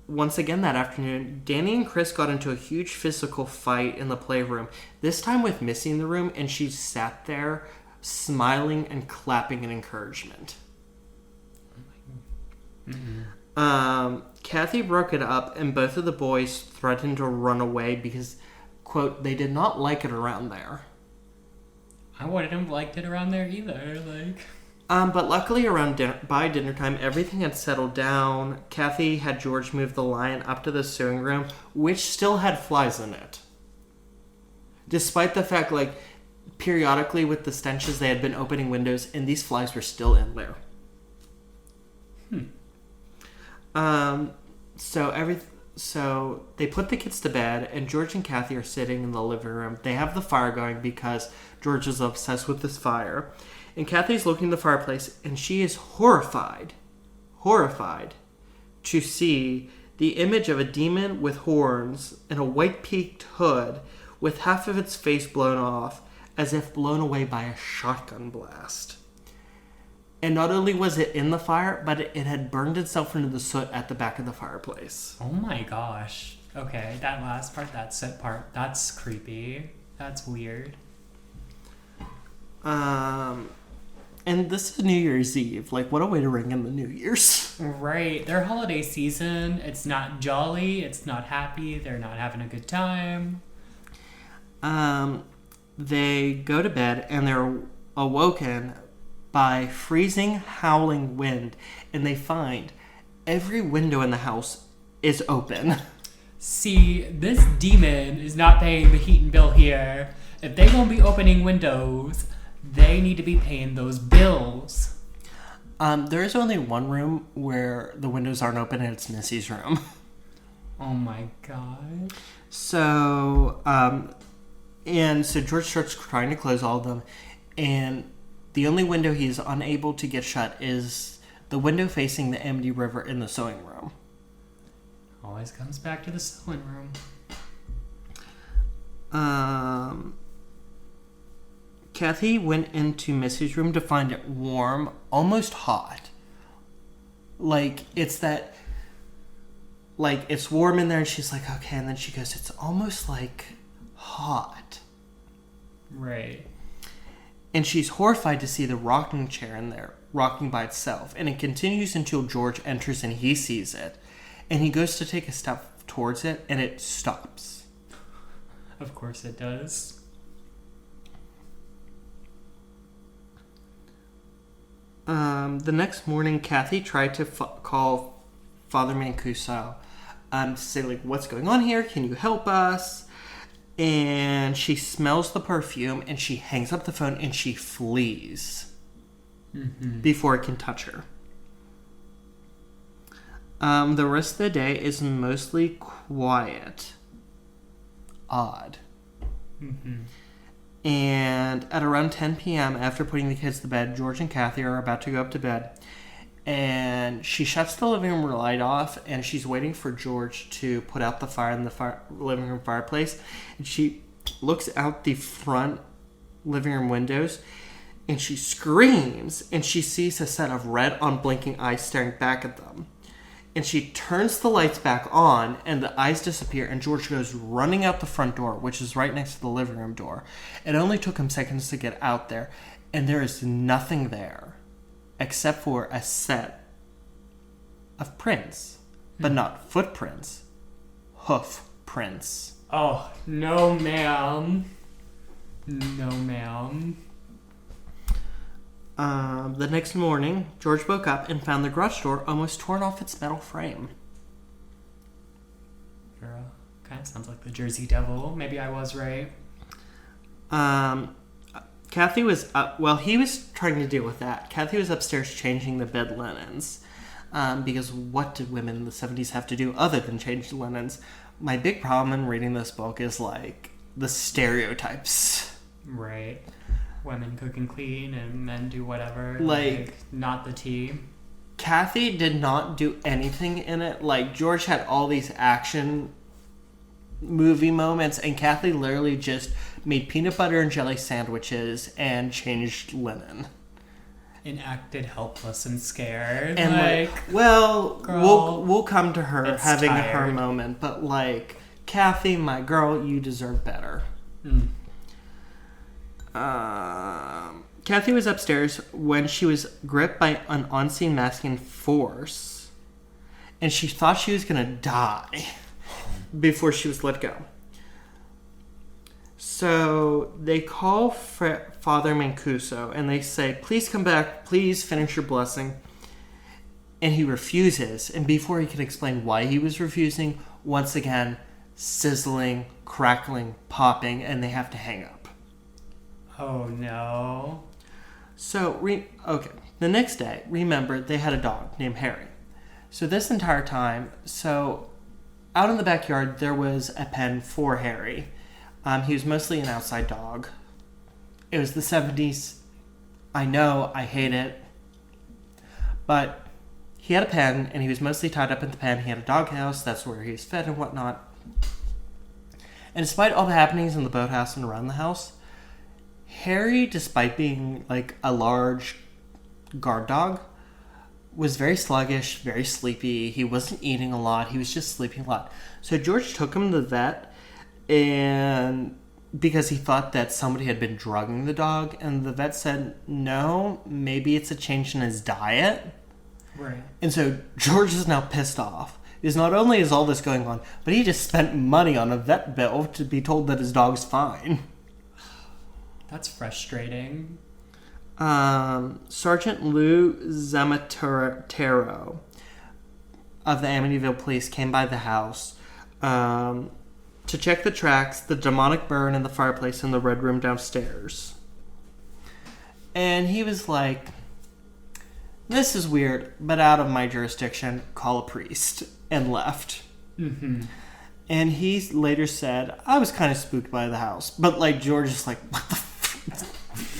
Once again that afternoon, Danny and Chris got into a huge physical fight in the playroom, this time with Missy in the room, and she sat there smiling and clapping in encouragement. Mm-hmm. Kathy broke it up, and both of the boys threatened to run away because, quote, they did not like it around there. I wouldn't have liked it around there either, like... But luckily by dinner time, everything had settled down. Kathy had George move the lion up to the sewing room, which still had flies in it. Despite the fact, like, periodically with the stenches, they had been opening windows, and these flies were still in there. So they put the kids to bed, and George and Kathy are sitting in the living room. They have the fire going because George is obsessed with this fire. And Kathy's looking at the fireplace, and she is horrified to see the image of a demon with horns and a white peaked hood with half of its face blown off, as if blown away by a shotgun blast. And not only was it in the fire, but it had burned itself into the soot at the back of the fireplace. Oh my gosh. Okay, that last part, that soot part, that's creepy. That's weird. And this is New Year's Eve. Like, what a way to ring in the New Year's. Right. Their holiday season, it's not jolly, it's not happy, they're not having a good time. They go to bed, and they're awoken by freezing, howling wind, and they find every window in the house is open. See, this demon is not paying the heating bill here. If they gonna be opening windows, they need to be paying those bills. There is only one room where the windows aren't open, and it's Missy's room. Oh my god. So, And so George starts trying to close all of them, and the only window he's unable to get shut is the window facing the Amity River in the sewing room. Always comes back to the sewing room. Kathy went into Missy's room to find it warm, almost hot. It's warm in there, and she's like, okay, and then she goes, it's almost hot. Right. And she's horrified to see the rocking chair in there, rocking by itself. And it continues until George enters and he sees it. And he goes to take a step towards it, and it stops. Of course it does. The next morning, Kathy tried to call Father Mancuso to say, what's going on here? Can you help us? And she smells the perfume, and she hangs up the phone, and she flees before it can touch her. The rest of the day is mostly quiet. Odd. And at around 10 p.m., after putting the kids to bed, George and Kathy are about to go up to bed. And she shuts the living room light off, and she's waiting for George to put out the fire in the living room fireplace. And she looks out the front living room windows, and she screams, and she sees a set of red, unblinking eyes staring back at them. And she turns the lights back on, and the eyes disappear, and George goes running out the front door, which is right next to the living room door. It only took him seconds to get out there, and there is nothing there except for a set of prints, but not footprints, hoof prints. Oh, no, ma'am. No, ma'am. The next morning, George woke up and found the garage door almost torn off its metal frame. Girl, kind of sounds like the Jersey Devil. Maybe I was right. Kathy was he was trying to deal with that. Kathy was upstairs changing the bed linens. Because what did women in the 70s have to do other than change the linens? My big problem in reading this book is the stereotypes. Right. Women cook and clean and men do whatever. Not the tea. Kathy did not do anything in it. George had all these action movie moments, and Kathy literally just made peanut butter and jelly sandwiches and changed linen. And acted helpless and scared. And girl, we'll come to her having tired. her moment, but Kathy, my girl, you deserve better. Kathy was upstairs when she was gripped by an unseen masculine force, and she thought she was gonna die before she was let go. So they call Father Mancuso, and they say, please come back, please finish your blessing. And he refuses, and before he can explain why he was refusing, once again, sizzling, crackling, popping, and they have to hang up. Oh no. So, the next day, remember, they had a dog named Harry. So this entire time, out in the backyard, there was a pen for Harry. He was mostly an outside dog. It was the 70s. I know, I hate it. But he had a pen, and he was mostly tied up in the pen. He had a doghouse, that's where he was fed and whatnot. And despite all the happenings in the boathouse and around the house, Harry, despite being a large guard dog, was very sluggish, very sleepy. He wasn't eating a lot. He was just sleeping a lot. So George took him to the vet, and because he thought that somebody had been drugging the dog, and the vet said, no, maybe it's a change in his diet. Right. And so George is now pissed off. Because not only is all this going on, but he just spent money on a vet bill to be told that his dog's fine. That's frustrating. Sergeant Lou Zamatero of the Amityville Police came by the house to check the tracks, the demonic burn in the fireplace in the red room downstairs. And he was like, this is weird, but out of my jurisdiction, call a priest, and left. And he later said, I was kind of spooked by the house. But, like, George is like,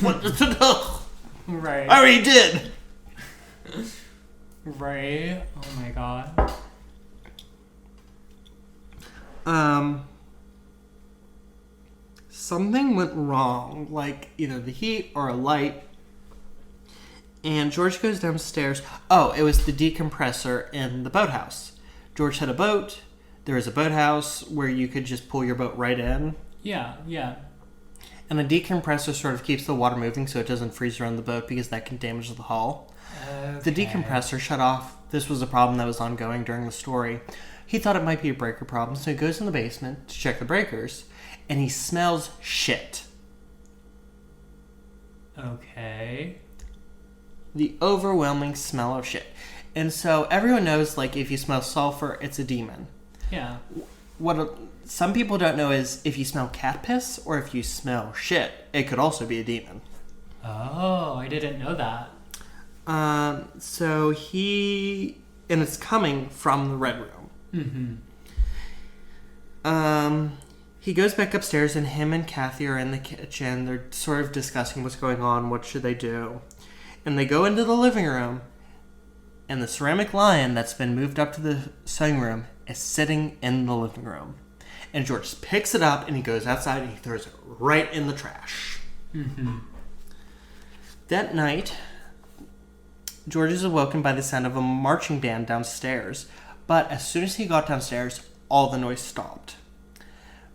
what the what? Right. I already did. Right. Oh my god. Something went wrong, like either the heat or a light. And George goes downstairs. Oh, it was the decompressor in the boathouse. George had a boat. There was a boathouse where you could just pull your boat right in. Yeah, yeah. And the decompressor sort of keeps the water moving so it doesn't freeze around the boat because that can damage the hull. Okay. The decompressor shut off. This was a problem that was ongoing during the story. He thought it might be a breaker problem, so he goes in the basement to check the breakers, and he smells shit. Okay. The overwhelming smell of shit. And so everyone knows, like, if you smell sulfur, it's a demon. Yeah. What some people don't know is if you smell cat piss or if you smell shit, it could also be a demon. Oh, I didn't know that. So and it's coming from the red room. Mm-hmm. He goes back upstairs and him and Kathy are in the kitchen. They're sort of discussing what's going on, what should they do. And they go into the living room, and the ceramic lion that's been moved up to the sewing room is sitting in the living room. And George picks it up and he goes outside and he throws it right in the trash. Mm-hmm. That night, George is awoken by the sound of a marching band downstairs. But as soon as he got downstairs, all the noise stopped.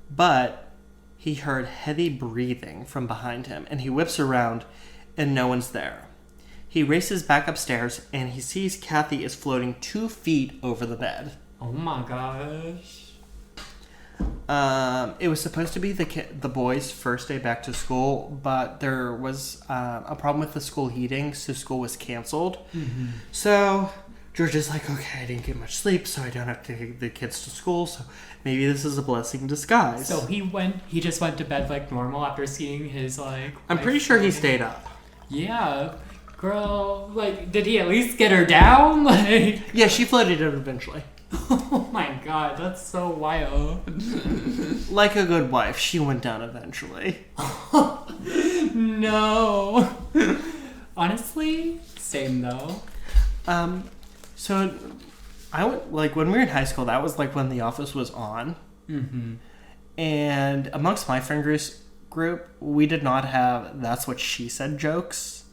But he heard heavy breathing from behind him, and he whips around, and no one's there. He races back upstairs, and he sees Kathy is floating 2 feet over the bed. Oh my gosh. It was supposed to be the boys' first day back to school, but there was a problem with the school heating, so school was canceled. Mm-hmm. So George is like, okay, I didn't get much sleep, so I don't have to take the kids to school, so maybe this is a blessing in disguise. So he just went to bed like normal after seeing his, like... I'm pretty sure he stayed up. Yeah. Girl, like, did he at least get her down? Like... Yeah, she floated out eventually. Oh my god, that's so wild. Like a good wife, she went down eventually. No. Honestly, same though. So I went, like, when we were in high school, that was like when The Office was on. Mm-hmm. And amongst my friend group, we did not have "that's what she said" jokes.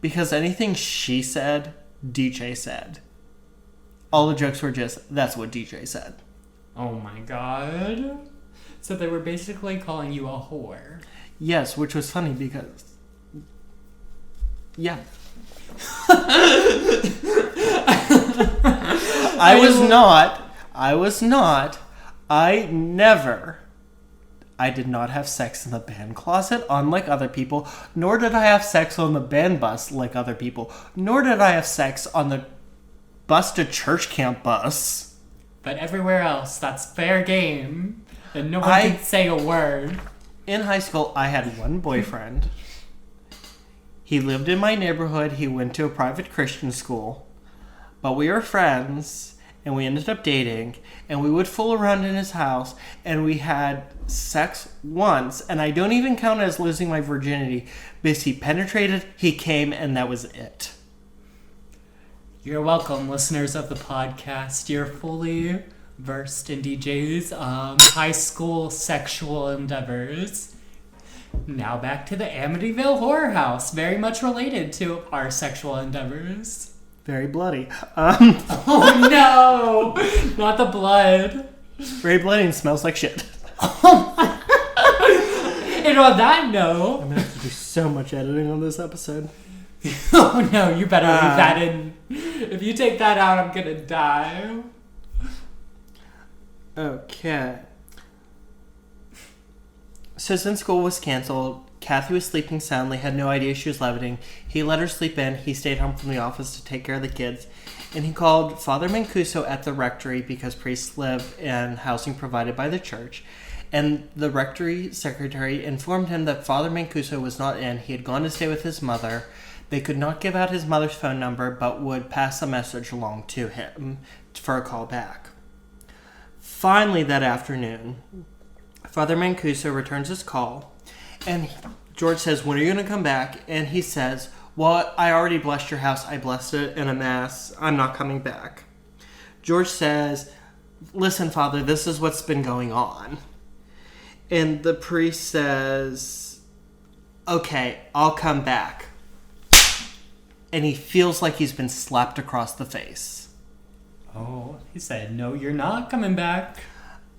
Because anything she said, DJ said. All the jokes were just, that's what DJ said. Oh my god. So they were basically calling you a whore. Yes, which was funny because... Yeah. I did not have sex in the band closet, unlike other people, nor did I have sex on the band bus like other people, nor did I have sex on the bus to church camp bus. But everywhere else, that's fair game. And no one can say a word. In high school, I had one boyfriend. He lived in my neighborhood. He went to a private Christian school. But we were friends, and we ended up dating, and we would fool around in his house, and we had sex once, and I don't even count it as losing my virginity, because he penetrated, he came, and that was it. You're welcome, listeners of the podcast. You're fully versed in DJ's high school sexual endeavors. Now back to the Amityville Horror House, very much related to our sexual endeavors. Very bloody. Oh no! Not the blood. Very bloody and smells like shit. And on that note... I'm gonna have to do so much editing on this episode. Oh no, you better leave that in. If you take that out, I'm gonna die. Okay. So since school was canceled, Kathy was sleeping soundly, had no idea she was levitating. He let her sleep in. He stayed home from the office to take care of the kids. And he called Father Mancuso at the rectory because priests live in housing provided by the church. And the rectory secretary informed him that Father Mancuso was not in. He had gone to stay with his mother. They could not give out his mother's phone number, but would pass a message along to him for a call back. Finally, that afternoon, Father Mancuso returns his call, and George says, when are you going to come back? And he says, well, I already blessed your house. I blessed it in a mass. I'm not coming back. George says, listen, Father, this is what's been going on. And the priest says, okay, I'll come back. And he feels like he's been slapped across the face. Oh, he said, no, you're not coming back.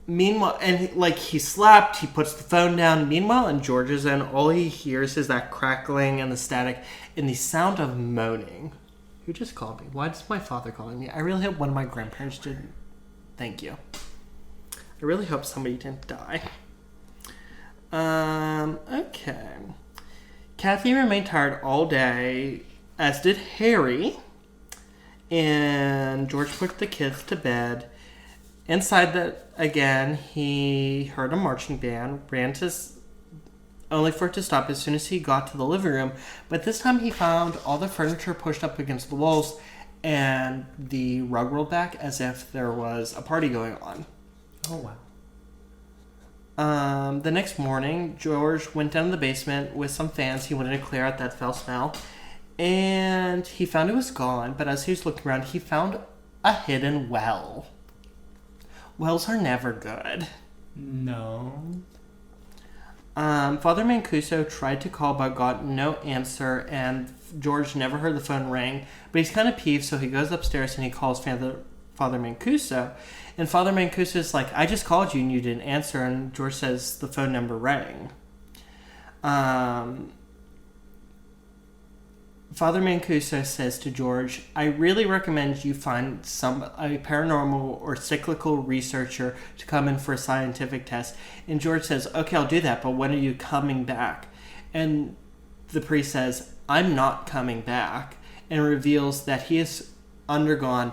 Meanwhile, and he slapped, he puts the phone down. Meanwhile, in George's end, all he hears is that crackling and the static and the sound of moaning. Who just called me? Why is my father calling me? I really hope one of my grandparents didn't. Thank you. I really hope somebody didn't die. Okay. Kathy remained tired all day, as did Harry. And George put the kids to bed. Inside that, again, he heard a marching band, only for it to stop as soon as he got to the living room. But this time he found all the furniture pushed up against the walls and the rug rolled back as if there was a party going on. Oh, wow. The next morning, George went down to the basement with some fans. He wanted to clear out that foul smell. And he found it was gone, but as he was looking around, he found a hidden well. Wells are never good. No. Father Mancuso tried to call but got no answer, and George never heard the phone ring. But he's kind of peeved, so he goes upstairs and he calls Father Mancuso. And Father Mancuso is like, I just called you and you didn't answer. And George says the phone number rang. Father Mancuso says to George, I really recommend you find a paranormal or cyclical researcher to come in for a scientific test. And George says, okay, I'll do that, but when are you coming back? And the priest says, I'm not coming back, and reveals that he has undergone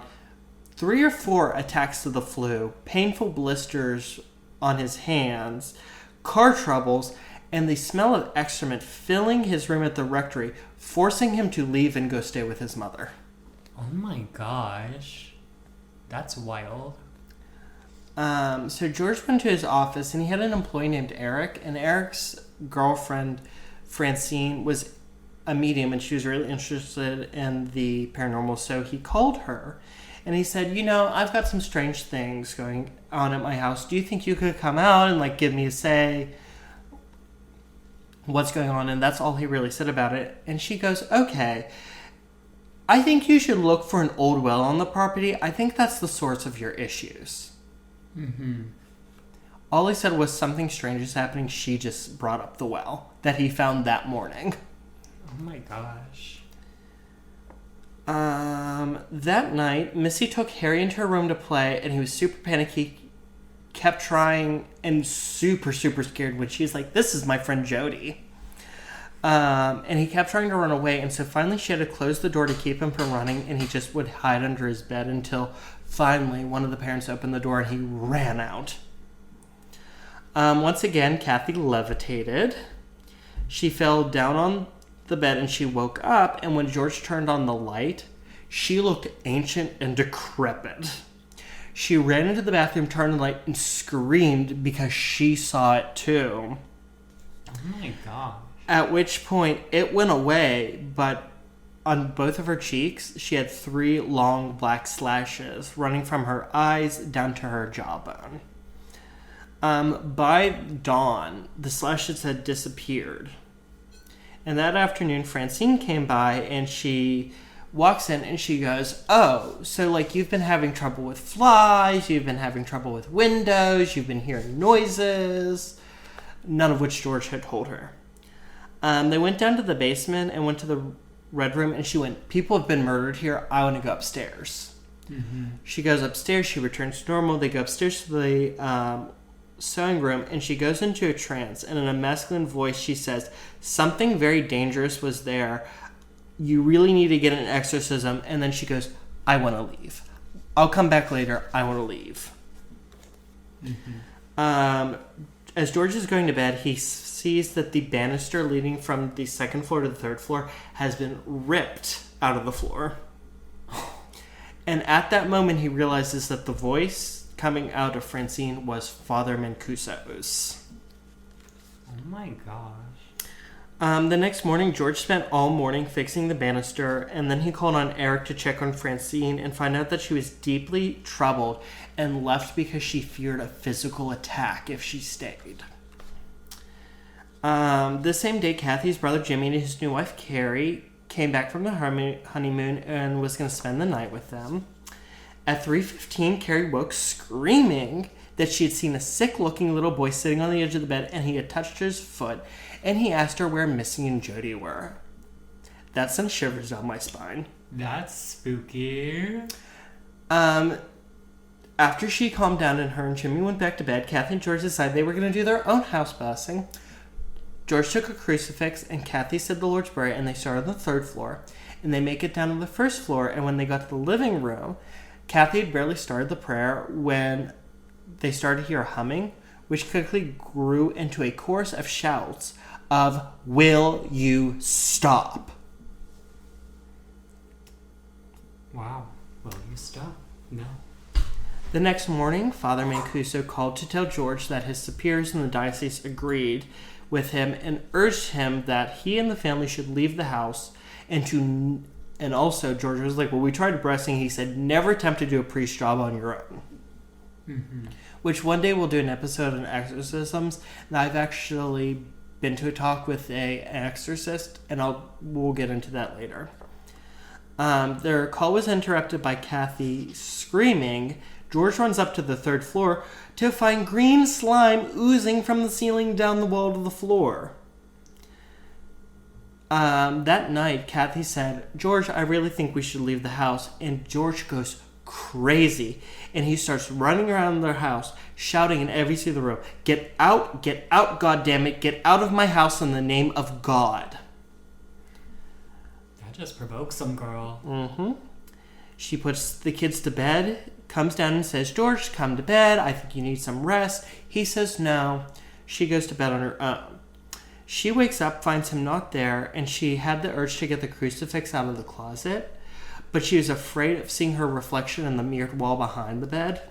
3 or 4 attacks of the flu, painful blisters on his hands, car troubles, and the smell of excrement filling his room at the rectory, forcing him to leave and go stay with his mother. Oh my gosh. That's wild. So George went to his office and he had an employee named Eric, and Eric's girlfriend, Francine, was a medium and she was really interested in the paranormal, so he called her and he said, I've got some strange things going on at my house. Do you think you could come out and give me a say what's going on? And that's all he really said about it. And she goes, okay, I think you should look for an old well on the property. I think that's the source of your issues. Mm-hmm. All he said was something strange is happening. She just brought up the well that he found that morning. Oh my gosh. That night, Missy took Harry into her room to play, and he was super panicky, kept trying, and super, super scared when she's like, this is my friend Jody. And he kept trying to run away, and so finally she had to close the door to keep him from running, and he just would hide under his bed until finally one of the parents opened the door and he ran out. Once again, Kathy levitated. She fell down on the bed and she woke up, and when George turned on the light, she looked ancient and decrepit. She ran into the bathroom, turned the light, and screamed because she saw it too. Oh my gosh. At which point it went away, but on both of her cheeks, she had 3 long black slashes running from her eyes down to her jawbone. By dawn, the slashes had disappeared. And that afternoon, Francine came by and she walks in and she goes, oh, so you've been having trouble with flies, you've been having trouble with windows, you've been hearing noises, none of which George had told her. They went down to the basement and went to the red room, and she went, people have been murdered here, I want to go upstairs. Mm-hmm. She goes upstairs, she returns to normal, they go upstairs to the sewing room, and she goes into a trance, and in a masculine voice she says, something very dangerous was there, you really need to get an exorcism. And then she goes, I want to leave, I'll come back later, I want to leave. Mm-hmm. As George is going to bed, he sees that the banister leading from the 2nd floor to the 3rd floor has been ripped out of the floor. And at that moment he realizes that the voice coming out of Francine was Father Mancuso's. Oh my gosh. The next morning, George spent all morning fixing the banister, and then he called on Eric to check on Francine and find out that she was deeply troubled and left because she feared a physical attack if she stayed. This same day, Kathy's brother Jimmy and his new wife Carrie came back from the honeymoon and was going to spend the night with them. At 3:15, Carrie woke screaming that she had seen a sick-looking little boy sitting on the edge of the bed, and he had touched his foot, and he asked her where Missy and Jody were. That sent shivers down my spine. That's spooky. After she calmed down and her and Jimmy went back to bed, Kathy and George decided they were going to do their own house blessing. George took a crucifix, and Kathy said the Lord's Prayer, and they started on the 3rd floor, and they make it down to the 1st floor, and when they got to the living room, Kathy had barely started the prayer when they started to hear humming, which quickly grew into a chorus of shouts of, "Will you stop?" Wow. Will you stop? No. The next morning, Father Mancuso called to tell George that his superiors in the diocese agreed with him and urged him that he and the family should leave the house and also George was like, well, we tried blessing. He said, never attempt to do a priest job on your own. Mm-hmm. Which one day we'll do an episode on exorcisms. And I've actually been to a talk with an exorcist, and we'll get into that later. Their call was interrupted by Kathy screaming. George runs up to the 3rd floor to find green slime oozing from the ceiling down the wall to the floor. That night, Kathy said, George, I really think we should leave the house. And George goes crazy. And he starts running around their house, shouting in every seat of the room, get out, goddammit, get out of my house in the name of God. That just provokes some girl. Mm-hmm. She puts the kids to bed, comes down and says, George, come to bed. I think you need some rest. He says no. She goes to bed on her own. She wakes up, finds him not there, and she had the urge to get the crucifix out of the closet, but she was afraid of seeing her reflection in the mirrored wall behind the bed.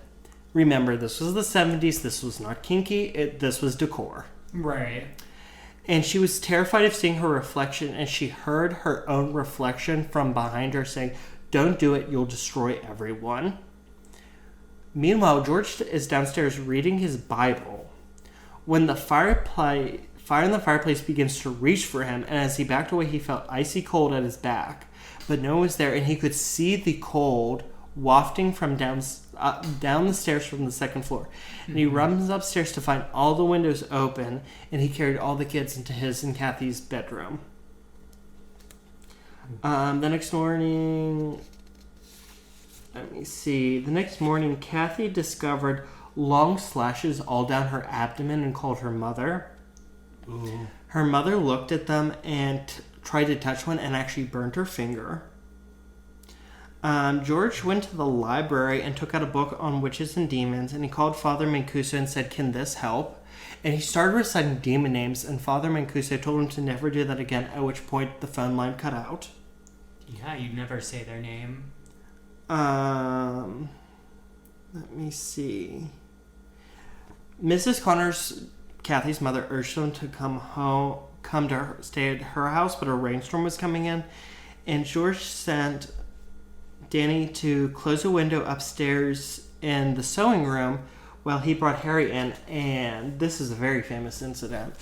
Remember, this was the 70s. This was not kinky. This was decor. Right. And she was terrified of seeing her reflection, and she heard her own reflection from behind her saying, don't do it, you'll destroy everyone. Meanwhile, George is downstairs reading his Bible when the fire in the fireplace begins to reach for him, and as he backed away, he felt icy cold at his back. But no one was there, and he could see the cold wafting from down the stairs from the 2nd floor. And he runs upstairs to find all the windows open, and he carried all the kids into his and Kathy's bedroom. The next morning, Kathy discovered long slashes all down her abdomen and called her mother. Ooh. Her mother looked at them and tried to touch one and actually burned her finger. George went to the library and took out a book on witches and demons, and he called Father Mancuso and said, can this help? And he started reciting demon names, and Father Mancuso told him to never do that again, at which point the phone line cut out. Yeah, you'd never say their name. Let me see. Mrs. Connors, Kathy's mother, urged them to stay at her house, but a rainstorm was coming in, and George sent Danny to close a window upstairs in the sewing room while he brought Harry in, and this is a very famous incident.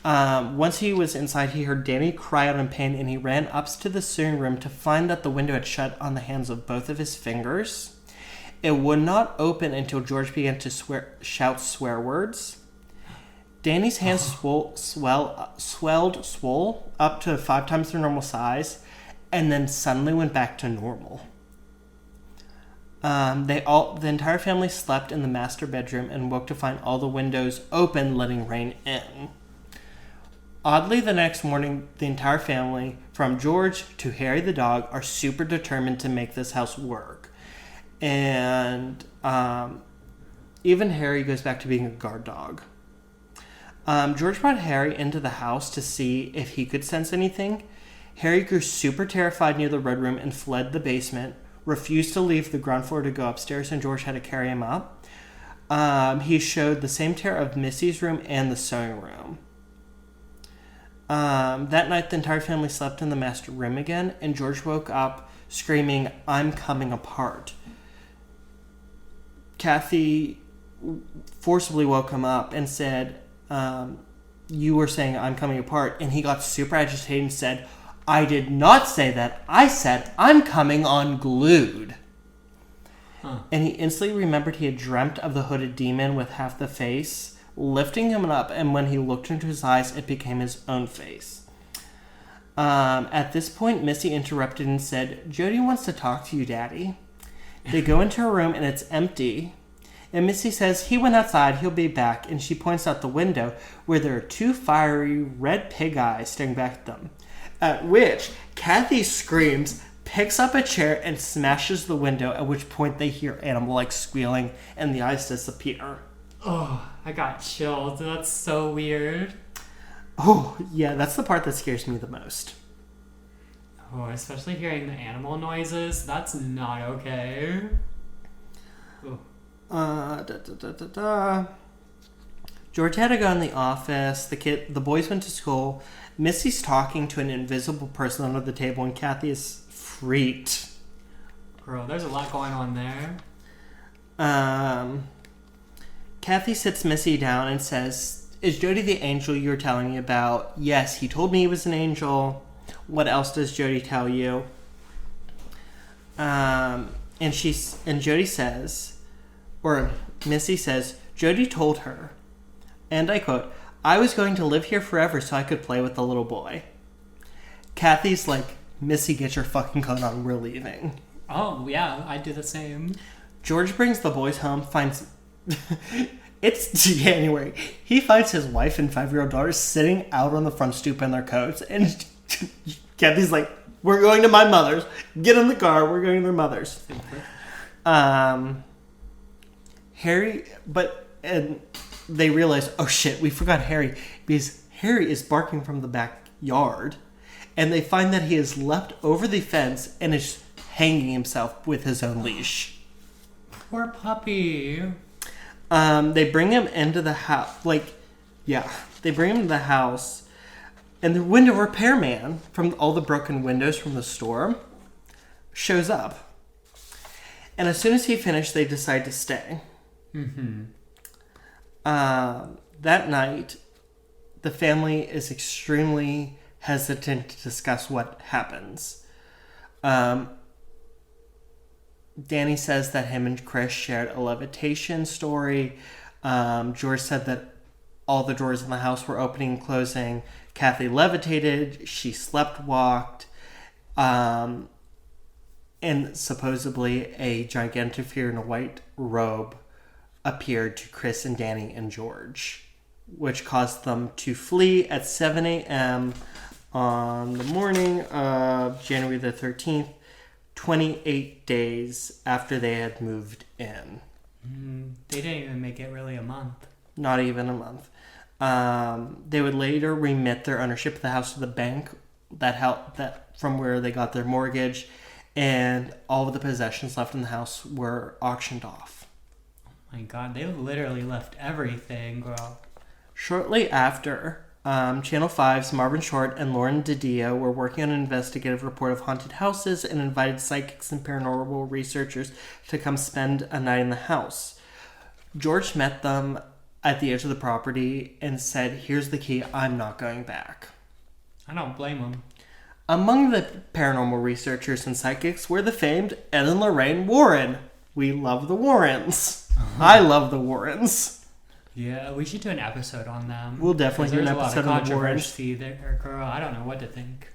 Once he was inside, he heard Danny cry out in pain, and he ran up to the sewing room to find that the window had shut on the hands of both of his fingers. It would not open until George began to shout swear words. Danny's hands swelled up to 5 times their normal size, and then suddenly went back to normal. The entire family slept in the master bedroom and woke to find all the windows open, letting rain in. Oddly, the next morning, the entire family, from George to Harry the dog, are super determined to make this house work. And even Harry goes back to being a guard dog. George brought Harry into the house to see if he could sense anything. Harry grew super terrified near the red room and fled the basement, refused to leave the ground floor to go upstairs, and George had to carry him up. He showed the same terror of Missy's room and the sewing room. That night, the entire family slept in the master room again, and George woke up screaming, "I'm coming apart." Kathy forcibly woke him up and said, "You were saying I'm coming apart." And he got super agitated and said, "I did not say that. I said I'm coming unglued." And he instantly remembered he had dreamt of the hooded demon with half the face, lifting him up, and when he looked into his eyes, it became his own face. At this point, Missy interrupted and said, "Jody wants to talk to you, Daddy." They go into her room, and it's empty. And Missy says, "He went outside, he'll be back." And she points out the window where there are two fiery red pig eyes staring back at them. At which, Kathy screams, picks up a chair, and smashes the window, at which point they hear animal-like squealing, and the eyes disappear. Oh, I got chills. That's so weird. Oh, yeah, that's the part that scares me the most. Oh, especially hearing the animal noises. That's not okay. Oh. George had to go in the office. The boys went to school. Missy's talking to an invisible person under the table, and Kathy is freaked. Girl, there's a lot going on there. Kathy sits Missy down and says, "Is Jody the angel you were telling me about?" "Yes, he told me he was an angel." "What else does Jody tell you?" And Jody says, or Missy says, "Jody told her," and I quote, "I was going to live here forever so I could play with the little boy." Kathy's like, "Missy, get your fucking coat on, we're leaving." Oh, yeah, I'd do the same. George brings the boys home, finds... It's January. He finds his wife and 5-year-old daughter sitting out on the front stoop in their coats, and Kathy's like, "We're going to my mother's. Get in the car, we're going to their mother's." And they realize, oh shit, we forgot Harry, because Harry is barking from the backyard, and they find that he has leapt over the fence and is hanging himself with his own leash. Poor puppy. They bring him into the house, they bring him to the house, and the window repairman from all the broken windows from the store shows up. And as soon as he finished, they decide to stay. Mm-hmm. That night, the family is extremely hesitant to discuss what happens. Danny says that him and Chris shared a levitation story. George said that all the doors in the house were opening and closing. Kathy levitated. She slept-walked. And supposedly a gigantic figure in a white robe appeared to Chris and Danny and George, which caused them to flee at 7 a.m. on the morning of January the 13th, 28 days after they had moved in. They didn't even make it really a month. Not even a month. They would later remit their ownership of the house to the bank that from where they got their mortgage, and all of the possessions left in the house were auctioned off. My God, they literally left everything, girl. Shortly after, Channel 5's Marvin Short and Lauren DiDio were working on an investigative report of haunted houses and invited psychics and paranormal researchers to come spend a night in the house. George met them at the edge of the property and said, "Here's the key, I'm not going back." I don't blame him. Among the paranormal researchers and psychics were the famed Ed and Lorraine Warren. We love the Warrens. I love the Warrens. Yeah, we should do an episode on them. We'll definitely do an episode on the Warrens. There, girl. I don't know what to think.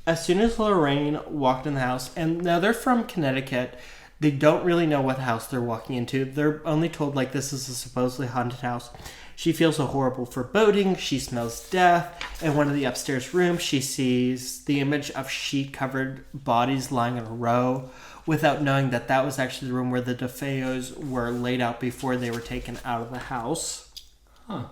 As soon as Lorraine walked in the house, and now they're from Connecticut, they don't really know what house they're walking into. They're only told, this is a supposedly haunted house. She feels a horrible foreboding. She smells death. In one of the upstairs rooms, she sees the image of sheet-covered bodies lying in a row, without knowing that that was actually the room where the DeFeos were laid out before they were taken out of the house. Huh.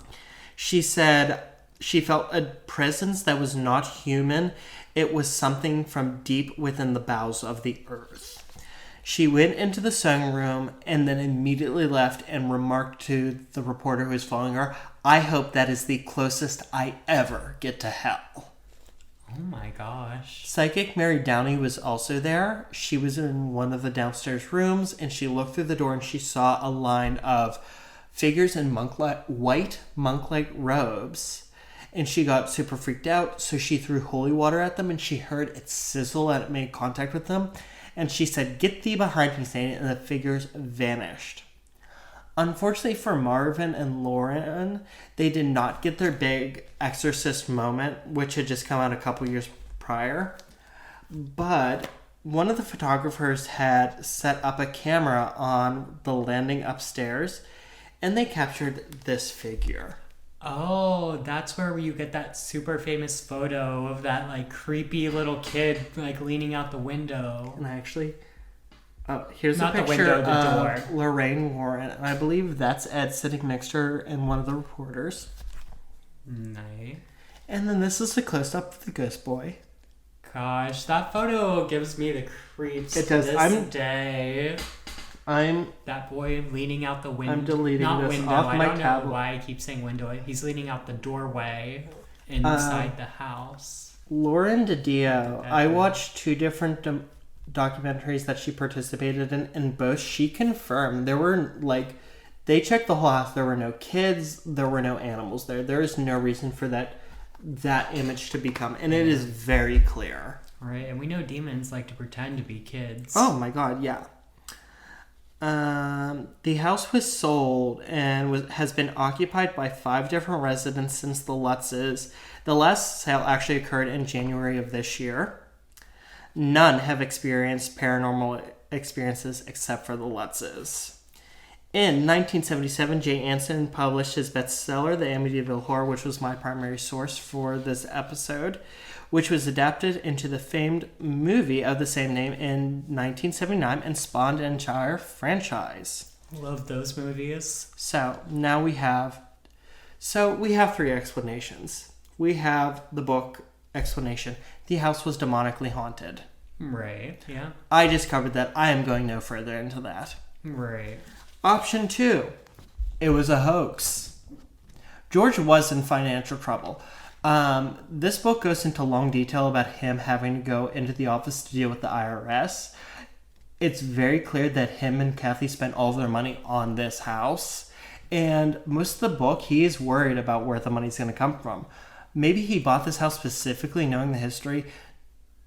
She said she felt a presence that was not human. It was something from deep within the bowels of the earth. She went into the sewing room and then immediately left and remarked to the reporter who was following her, "I hope that is the closest I ever get to hell." Oh my gosh. Psychic Mary Downey was also there. She was in one of the downstairs rooms, and she looked through the door and she saw a line of figures in white monk-like robes. And she got super freaked out, so she threw holy water at them, and she heard it sizzle and it made contact with them. And she said, "Get thee behind me, Satan," and the figures vanished. Unfortunately for Marvin and Lauren, they did not get their big exorcist moment, which had just come out a couple years prior. But one of the photographers had set up a camera on the landing upstairs, and they captured this figure. Oh, that's where you get that super famous photo of that like creepy little kid like leaning out the window. And I actually... here's Not a the picture window, the of Lorraine Warren. And I believe that's Ed sitting next to her and one of the reporters. Nice. And then this is a close-up of the ghost boy. Gosh, that photo gives me the creeps. It does. That boy leaning out the window. I'm deleting Not this window. off I my don't tablet. know why I keep saying window. He's leaning out the doorway inside the house. Lauren DiDio. I watched two different documentaries that she participated in. In both, she confirmed there were they checked the whole house. There were no kids. There were no animals there. There is no reason for that image to become, and it is very clear. Right, and we know demons like to pretend to be kids. Oh my god, yeah. The house was sold and has been occupied by 5 different residents since the Lutzes. The last sale actually occurred in January of this year. None have experienced paranormal experiences except for the Lutzes. In 1977, Jay Anson published his bestseller, The Amityville Horror, which was my primary source for this episode, which was adapted into the famed movie of the same name in 1979 and spawned an entire franchise. Love those movies. So now we have 3 explanations. We have the book explanation. The house was demonically haunted. Right, yeah. I just covered that. I am going no further into that. Right. Option 2. It was a hoax. George was in financial trouble. This book goes into long detail about him having to go into the office to deal with the IRS. It's very clear that him and Kathy spent all of their money on this house. And most of the book, he is worried about where the money's going to come from. Maybe he bought this house specifically, knowing the history,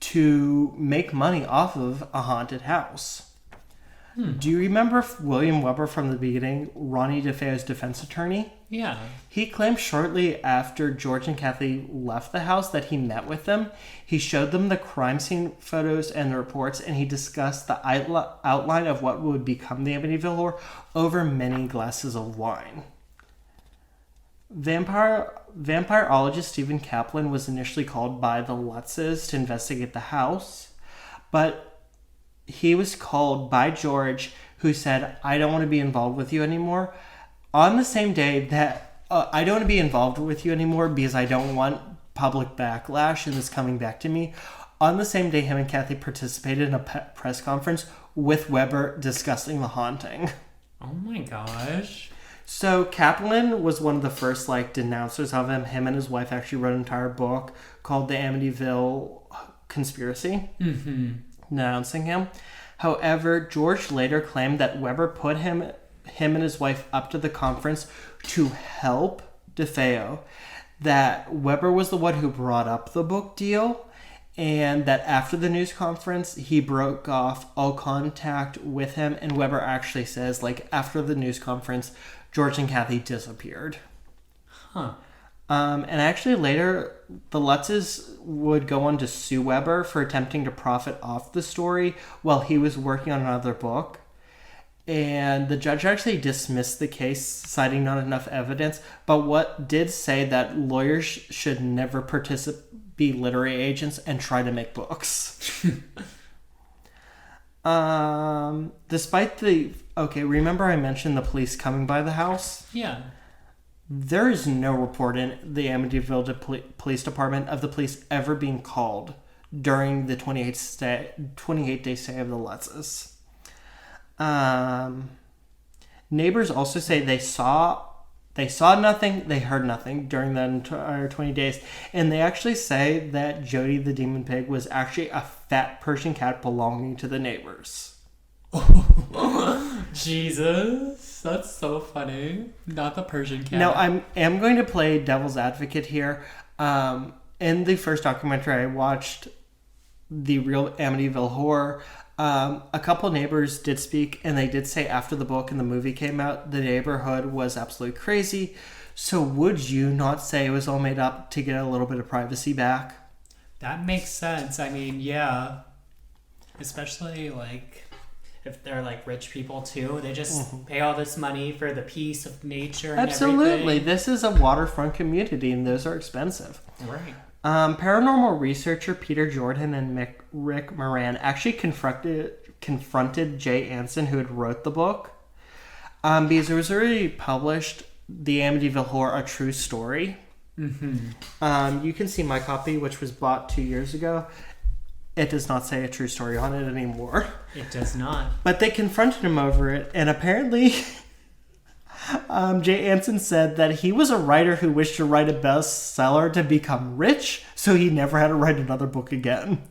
to make money off of a haunted house. Do you remember William Weber from the beginning, Ronnie DeFeo's defense attorney? Yeah. He claimed shortly after George and Kathy left the house that he met with them. He showed them the crime scene photos and the reports, and he discussed the outline of what would become the Amityville Horror over many glasses of wine. Vampirologist Stephen Kaplan was initially called by the Lutzes to investigate the house, but he was called by George, who said, "I don't want to be involved with you anymore." On the same day that I don't want to be involved with you anymore because I don't want public backlash and this coming back to me. On the same day, him and Kathy participated in a press conference with Weber discussing the haunting. Oh my gosh. So Kaplan was one of the first denouncers of him. Him and his wife actually wrote an entire book called The Amityville Conspiracy. Mm-hmm. Denouncing him. However, George later claimed that Weber put him and his wife up to the conference to help DeFeo, that Weber was the one who brought up the book deal, and that after the news conference, he broke off all contact with him, and Weber actually says, after the news conference, George and Kathy disappeared. Huh. And actually later, the Lutzes would go on to sue Weber for attempting to profit off the story while he was working on another book. And the judge actually dismissed the case, citing not enough evidence, but what did say that lawyers should never be literary agents and try to make books. Remember I mentioned the police coming by the house? Yeah. There is no report in the Amityville Police Department of the police ever being called during the 28-day stay of the Lutzes. Neighbors also say they saw nothing, they heard nothing during the entire 20 days. And they actually say that Jody the demon pig was actually a fat Persian cat belonging to the neighbors. Jesus, that's so funny. Not the Persian cat. Now, I am going to play devil's advocate here. In the first documentary I watched, The Real Amityville Horror, a couple neighbors did speak, and they did say after the book and the movie came out, the neighborhood was absolutely crazy. So would you not say it was all made up to get a little bit of privacy back? That makes sense. I mean, yeah. Especially, if they're, rich people, too. They just pay all this money for the peace of nature and Absolutely. everything. This is a waterfront community, and those are expensive. Right. Paranormal researcher Peter Jordan and Rick Moran actually confronted Jay Anson, who had wrote the book, because it was already published, The Amityville Horror, A True Story. Mm-hmm. You can see my copy, which was bought 2 years ago. It does not say A True Story on it anymore. It does not. But they confronted him over it, and apparently Jay Anson said that he was a writer who wished to write a bestseller to become rich, so he never had to write another book again.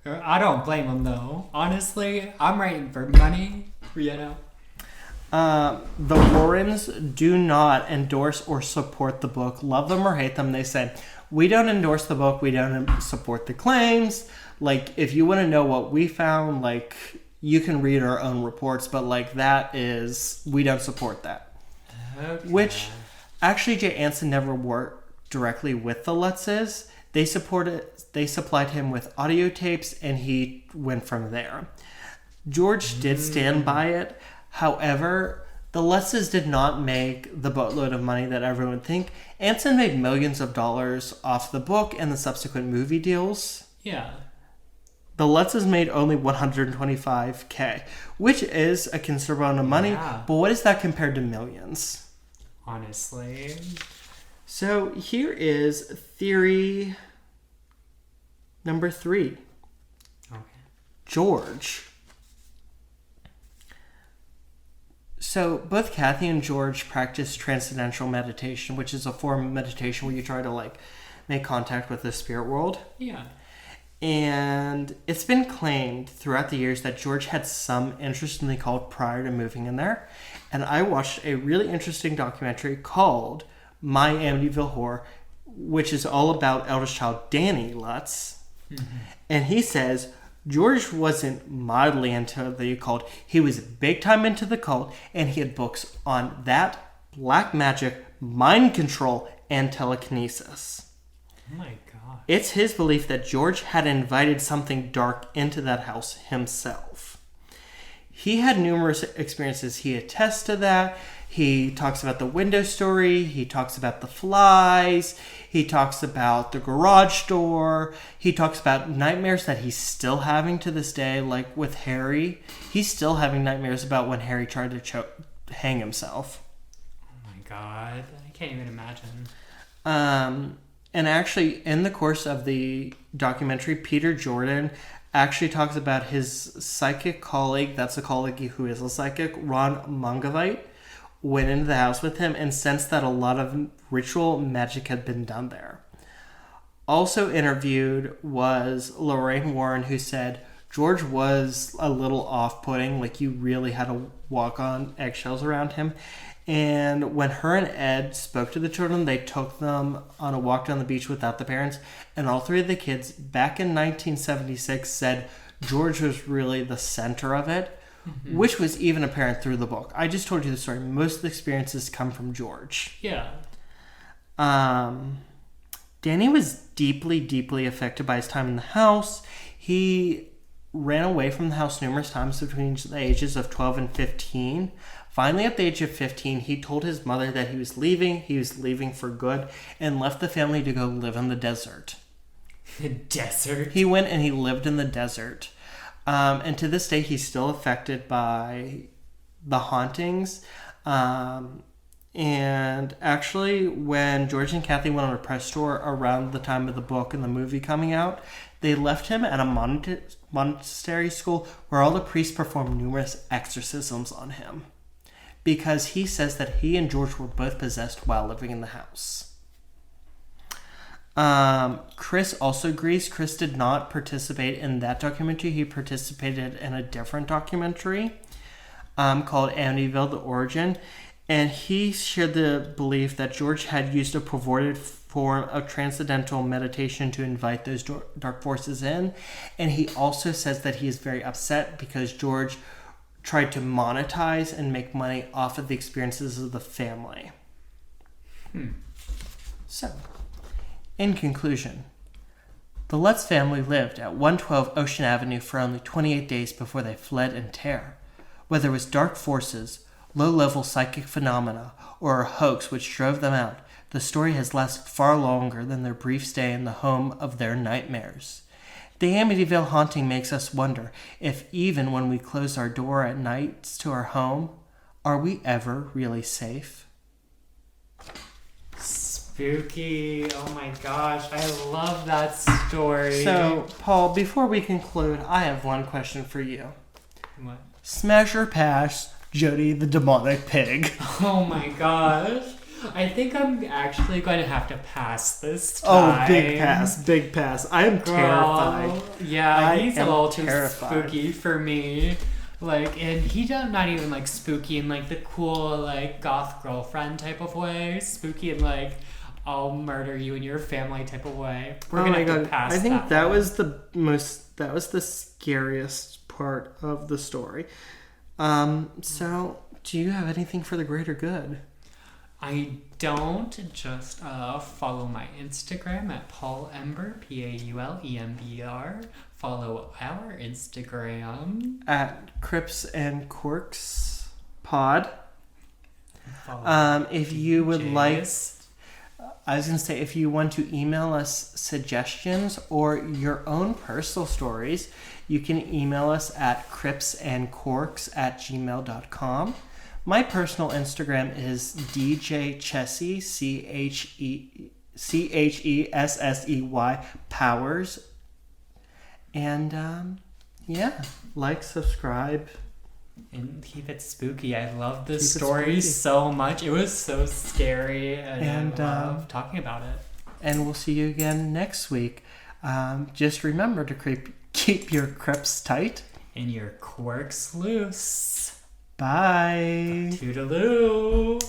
I don't blame him, though. Honestly, I'm writing for money, The Warrens do not endorse or support the book. Love them or hate them, they said, we don't endorse the book, we don't support the claims. If you want to know what we found, you can read our own reports, but we don't support that. Okay. Which, actually, Jay Anson never worked directly with the Lutzes. They supplied him with audio tapes, and he went from there. George did stand by it. However, the Lutzes did not make the boatload of money that everyone would think. Anson made millions of dollars off the book and the subsequent movie deals. Yeah. The Lutzes made only $125K, which is a considerable amount of money, but what is that compared to millions? Honestly. So here is theory number 3. Okay. George. So both Kathy and George practice transcendental meditation, which is a form of meditation where you try to make contact with the spirit world. Yeah. And it's been claimed throughout the years that George had some interest in the cult prior to moving in there. And I watched a really interesting documentary called My Amityville Horror, which is all about eldest child Danny Lutz. Mm-hmm. And he says George wasn't mildly into the occult. He was big time into the cult, and he had books on that, black magic, mind control, and telekinesis. Oh my God. It's his belief that George had invited something dark into that house himself. He had numerous experiences. He attests to that. He talks about the window story. He talks about the flies. He talks about the garage door. He talks about nightmares that he's still having to this day, like with Harry. He's still having nightmares about when Harry tried to hang himself. Oh my God. I can't even imagine. And actually, in the course of the documentary, Peter Jordan actually talks about his psychic colleague, that's a colleague who is a psychic, Ron Mongavite, went into the house with him and sensed that a lot of ritual magic had been done there. Also interviewed was Lorraine Warren, who said George was a little off-putting, you really had to walk on eggshells around him. And when her and Ed spoke to the children, they took them on a walk down the beach without the parents. And all 3 of the kids, back in 1976, said George was really the center of it, which was even apparent through the book. I just told you the story. Most of the experiences come from George. Yeah. Danny was deeply, deeply affected by his time in the house. He ran away from the house numerous times between the ages of 12 and 15. Finally, at the age of 15, he told his mother that he was leaving for good, and left the family to go live in the desert. The desert? He went and he lived in the desert. And to this day, he's still affected by the hauntings. And actually, when George and Kathy went on a press tour around the time of the book and the movie coming out, they left him at a monastery school where all the priests performed numerous exorcisms on him, because he says that he and George were both possessed while living in the house. Chris also agrees. Chris did not participate in that documentary. He participated in a different documentary called Amityville: The Origin. And he shared the belief that George had used a perverted form of transcendental meditation to invite those dark forces in. And he also says that he is very upset because George tried to monetize and make money off of the experiences of the family. So, in conclusion, the Lutz family lived at 112 Ocean Avenue for only 28 days before they fled in terror. Whether it was dark forces, low-level psychic phenomena, or a hoax which drove them out, the story has lasted far longer than their brief stay in the home of their nightmares. The Amityville Haunting makes us wonder if even when we close our door at nights to our home, are we ever really safe? Spooky. Oh my gosh, I love that story. So, Paul, before we conclude, I have one question for you. What? Smash or pass Jody the Demonic Pig? Oh my gosh. I think I'm actually going to have to pass this time. Oh, big pass. I am terrified. Yeah, he's a little too spooky for me. Like, and he's not even like spooky in like the cool like goth girlfriend type of way. Spooky in like I'll murder you and your family type of way. We're gonna have to pass. I think that one. was the scariest part of the story. So do you have anything for the greater good? I don't. Just follow my Instagram at Paul Ember, PAULEMBR. Follow our Instagram at Crypts and Corks Pod. If you would like, I was going to say, if you want to email us suggestions or your own personal stories, you can email us at cryptsandcorks@gmail.com. My personal Instagram is DJ Chessy, CHESSEY Powers. And, yeah, like, subscribe. And keep it spooky. I love this story so much. It was so scary, and I love talking about it. And we'll see you again next week. Just remember to keep your crypts tight. And your corks loose. Bye. Toodaloo.